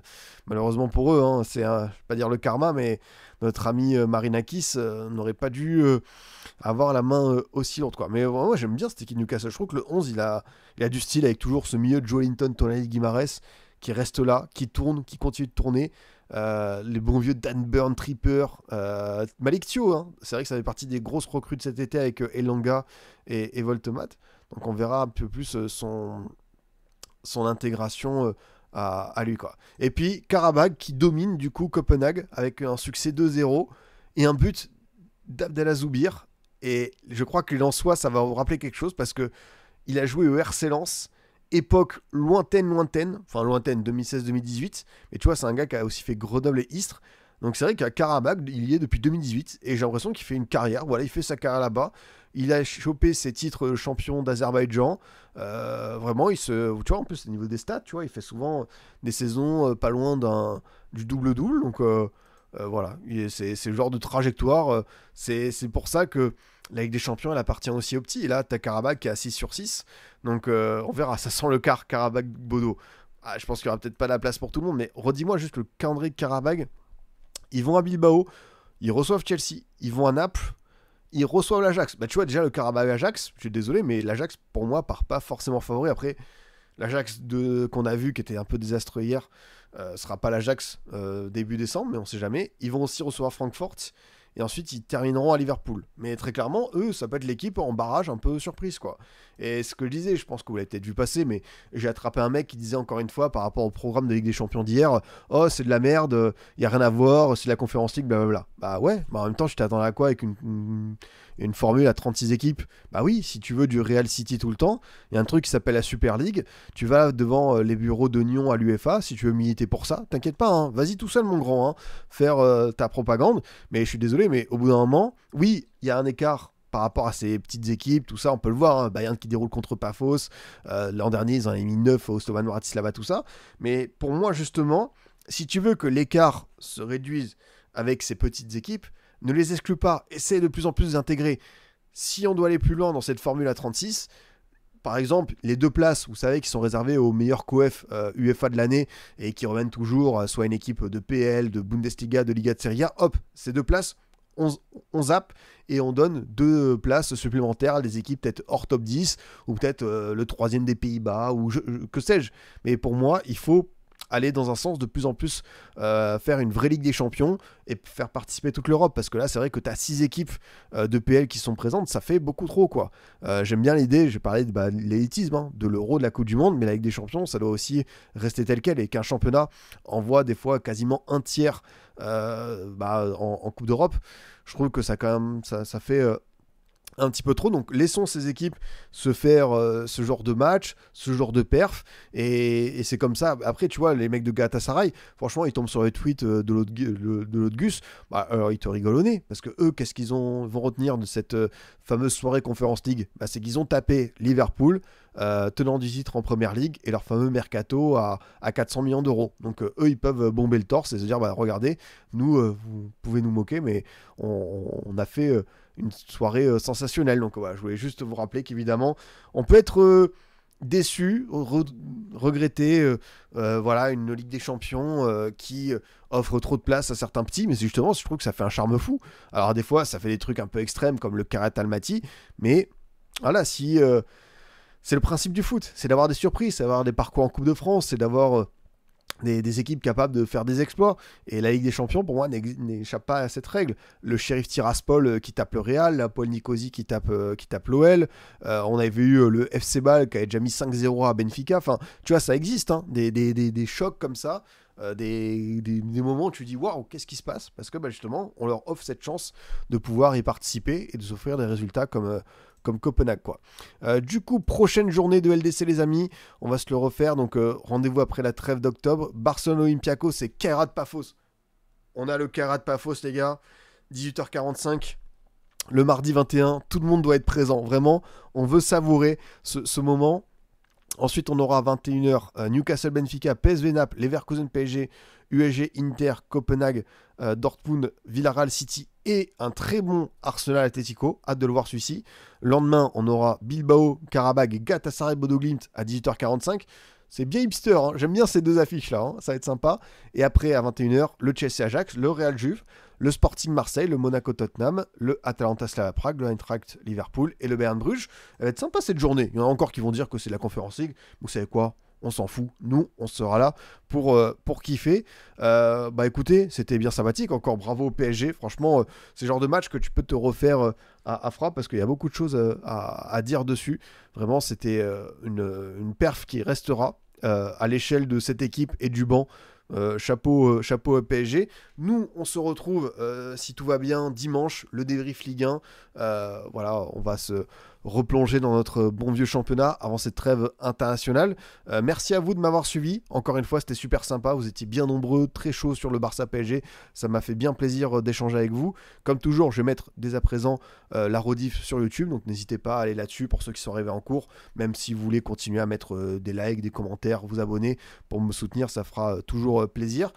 malheureusement pour eux, hein, c'est je vais pas dire le karma, mais notre ami Marinakis n'aurait pas dû avoir la main aussi lourde, quoi. Mais moi j'aime bien cette équipe Newcastle, je trouve que le 11 il a du style, avec toujours ce milieu de Joelinton, Tonali, Guimarães qui reste là, qui tourne, qui continue de tourner. Les bons vieux Dan Burn, Tripper, Malik Thio, hein. C'est vrai que ça fait partie des grosses recrues de cet été avec Elanga et Voltemat, donc on verra un peu plus son intégration à lui, quoi. Et puis Karabakh qui domine du coup Copenhague avec un succès 2-0 et un but d'Abdallah Zoubir, et je crois que en soi ça va vous rappeler quelque chose parce que il a joué au RC Lens, époque lointaine, enfin lointaine, 2016-2018, mais tu vois c'est un gars qui a aussi fait Grenoble et Istres, donc c'est vrai qu'à Karabakh il y est depuis 2018 et j'ai l'impression qu'il fait une carrière, voilà, il fait sa carrière là-bas. Il a chopé ses titres champion d'Azerbaïdjan. Vraiment, tu vois, en plus, au niveau des stats, tu vois, il fait souvent des saisons pas loin du double-double. Donc, voilà, c'est le genre de trajectoire. C'est pour ça que la Ligue des Champions, elle appartient aussi aux petits. Et là, t'as Karabakh qui est à 6/6. Donc, on verra. Ça sent le quart Karabakh-Bodo. Ah, je pense qu'il n'y aura peut-être pas la place pour tout le monde. Mais redis-moi juste le calendrier de Karabakh. Ils vont à Bilbao. Ils reçoivent Chelsea. Ils vont à Naples. Ils reçoivent l'Ajax. Bah tu vois déjà le Karabakh-Ajax, je suis désolé, mais l'Ajax pour moi part pas forcément favori. Après, l'Ajax qu'on a vu qui était un peu désastreux hier sera pas l'Ajax début décembre, mais on sait jamais. Ils vont aussi recevoir Francfort et ensuite ils termineront à Liverpool. Mais très clairement, eux, ça peut être l'équipe en barrage un peu surprise, quoi. Et ce que je disais, je pense que vous l'avez peut-être vu passer, mais j'ai attrapé un mec qui disait encore une fois par rapport au programme de Ligue des Champions d'hier, oh c'est de la merde, il y a rien à voir, c'est de la Conférence League, blablabla. Bah ouais, bah en même temps je t'attendais à quoi avec une formule à 36 équipes? Bah oui, si tu veux du Real City tout le temps, il y a un truc qui s'appelle la Super League, tu vas devant les bureaux de Nyon à l'UEFA, si tu veux militer pour ça, t'inquiète pas, hein, vas-y tout seul mon grand, hein, faire ta propagande, mais je suis désolé, mais au bout d'un moment, oui, il y a un écart par rapport à ces petites équipes, tout ça, on peut le voir, hein, Bayern qui déroule contre Pafos, l'an dernier ils en avaient mis 9 au Slovan Bratislava, tout ça, mais pour moi justement, si tu veux que l'écart se réduise avec ces petites équipes, ne les exclue pas, essaie de plus en plus de les intégrer. Si on doit aller plus loin dans cette formule à 36, par exemple, les 2 places, vous savez, qui sont réservées aux meilleurs coef UEFA de l'année et qui reviennent toujours, soit une équipe de PL, de Bundesliga, de Liga de Serie A, hop, ces 2 places, on zappe et on donne 2 places supplémentaires à des équipes peut-être hors top 10 ou peut-être le 3e des Pays-Bas ou que sais-je. Mais pour moi, il faut aller dans un sens de plus en plus faire une vraie Ligue des Champions et faire participer toute l'Europe, parce que là c'est vrai que tu as 6 équipes de PL qui sont présentes, ça fait beaucoup trop, quoi. J'aime bien l'idée, j'ai parlé de l'élitisme, hein, de l'Euro, de la Coupe du Monde, mais la Ligue des Champions ça doit aussi rester tel quel, et qu'un championnat envoie des fois quasiment un tiers en Coupe d'Europe, je trouve que ça quand même ça fait un petit peu trop. Donc laissons ces équipes se faire ce genre de match, ce genre de perf, et c'est comme ça. Après tu vois les mecs de Galatasaray, franchement ils tombent sur les tweets de l'autre Gus, bah, alors ils te rigolent au nez, parce que eux vont retenir de cette fameuse soirée Conference League, bah, c'est qu'ils ont tapé Liverpool, tenants du titre en première ligue et leur fameux mercato à 400 millions d'euros. Donc eux, ils peuvent bomber le torse et se dire, bah regardez, nous, vous pouvez nous moquer, mais on a fait une soirée sensationnelle. Donc voilà, je voulais juste vous rappeler qu'évidemment, on peut être déçu, regretter voilà, une Ligue des Champions qui offre trop de place à certains petits, mais c'est justement, je trouve que ça fait un charme fou. Alors des fois, ça fait des trucs un peu extrêmes comme le Karat Almaty, mais voilà, si c'est le principe du foot, c'est d'avoir des surprises, c'est d'avoir des parcours en Coupe de France, c'est d'avoir des équipes capables de faire des exploits. Et la Ligue des Champions, pour moi, n'échappe pas à cette règle. Le Sheriff Tiraspol qui tape le Real, la Paul Nicosie qui tape l'OL. On avait eu le FC Bâle qui avait déjà mis 5-0 à Benfica. Enfin, tu vois, ça existe, hein, des chocs comme ça. Des moments où tu dis waouh, qu'est-ce qui se passe, parce que bah, justement on leur offre cette chance de pouvoir y participer et de s'offrir des résultats comme Copenhague quoi. Du coup, prochaine journée de LDC les amis, on va se le refaire, donc rendez-vous après la trêve d'octobre. Barcelone Olympiakos, c'est Kairat Paphos. On a le Kairat Paphos les gars, 18h45 le mardi 21, tout le monde doit être présent, vraiment on veut savourer ce moment. Ensuite, on aura à 21h Newcastle Benfica, PSV Naples, Leverkusen PSG, USG Inter, Copenhague, Dortmund, Villarreal City et un très bon Arsenal Atlético. Hâte de le voir celui-ci. Le lendemain, on aura Bilbao, Karabag et Galatasaray Bodo Glimt à 18h45. C'est bien hipster, hein. J'aime bien ces deux affiches-là, hein. Ça va être sympa. Et après, à 21h, le Chelsea Ajax, le Real Juve, le Sporting Marseille, le Monaco Tottenham, le Atalanta Slava Prague, le Eintracht Liverpool et le Bayern Bruges. Elle va être sympa cette journée. Il y en a encore qui vont dire que c'est la Conference League. Vous savez quoi ? On s'en fout. Nous, on sera là pour kiffer. Bah écoutez, c'était bien sympathique. Encore bravo au PSG. Franchement, c'est le genre de match que tu peux te refaire à froid parce qu'il y a beaucoup de choses à dire dessus. Vraiment, c'était une perf qui restera à l'échelle de cette équipe et du banc. Chapeau au PSG. Nous, on se retrouve, si tout va bien, dimanche, le débrief Ligue 1. Voilà, on va se replonger dans notre bon vieux championnat avant cette trêve internationale. Merci à vous de m'avoir suivi. Encore une fois, c'était super sympa. Vous étiez bien nombreux, très chauds sur le Barça PSG. Ça m'a fait bien plaisir d'échanger avec vous. Comme toujours, je vais mettre dès à présent la rediff sur YouTube. Donc n'hésitez pas à aller là-dessus pour ceux qui sont arrivés en cours. Même si vous voulez continuer à mettre des likes, des commentaires, vous abonner pour me soutenir, ça fera toujours plaisir.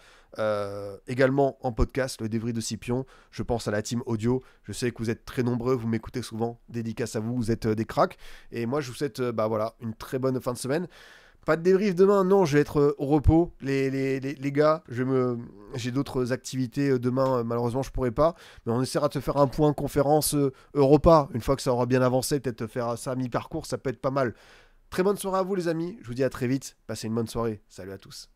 Également en podcast, le débrief de Scipion. Je pense à la team audio. Je sais que vous êtes très nombreux, vous m'écoutez souvent. Dédicace à vous, vous êtes des cracks. Et moi, je vous souhaite voilà, une très bonne fin de semaine. Pas de débrief demain, non, je vais être au repos. Les gars, j'ai d'autres activités demain, malheureusement, je pourrai pas. Mais on essaiera de te faire un point conférence Europa. Une fois que ça aura bien avancé, peut-être faire ça à mi-parcours, ça peut être pas mal. Très bonne soirée à vous, les amis. Je vous dis à très vite. Passez une bonne soirée. Salut à tous.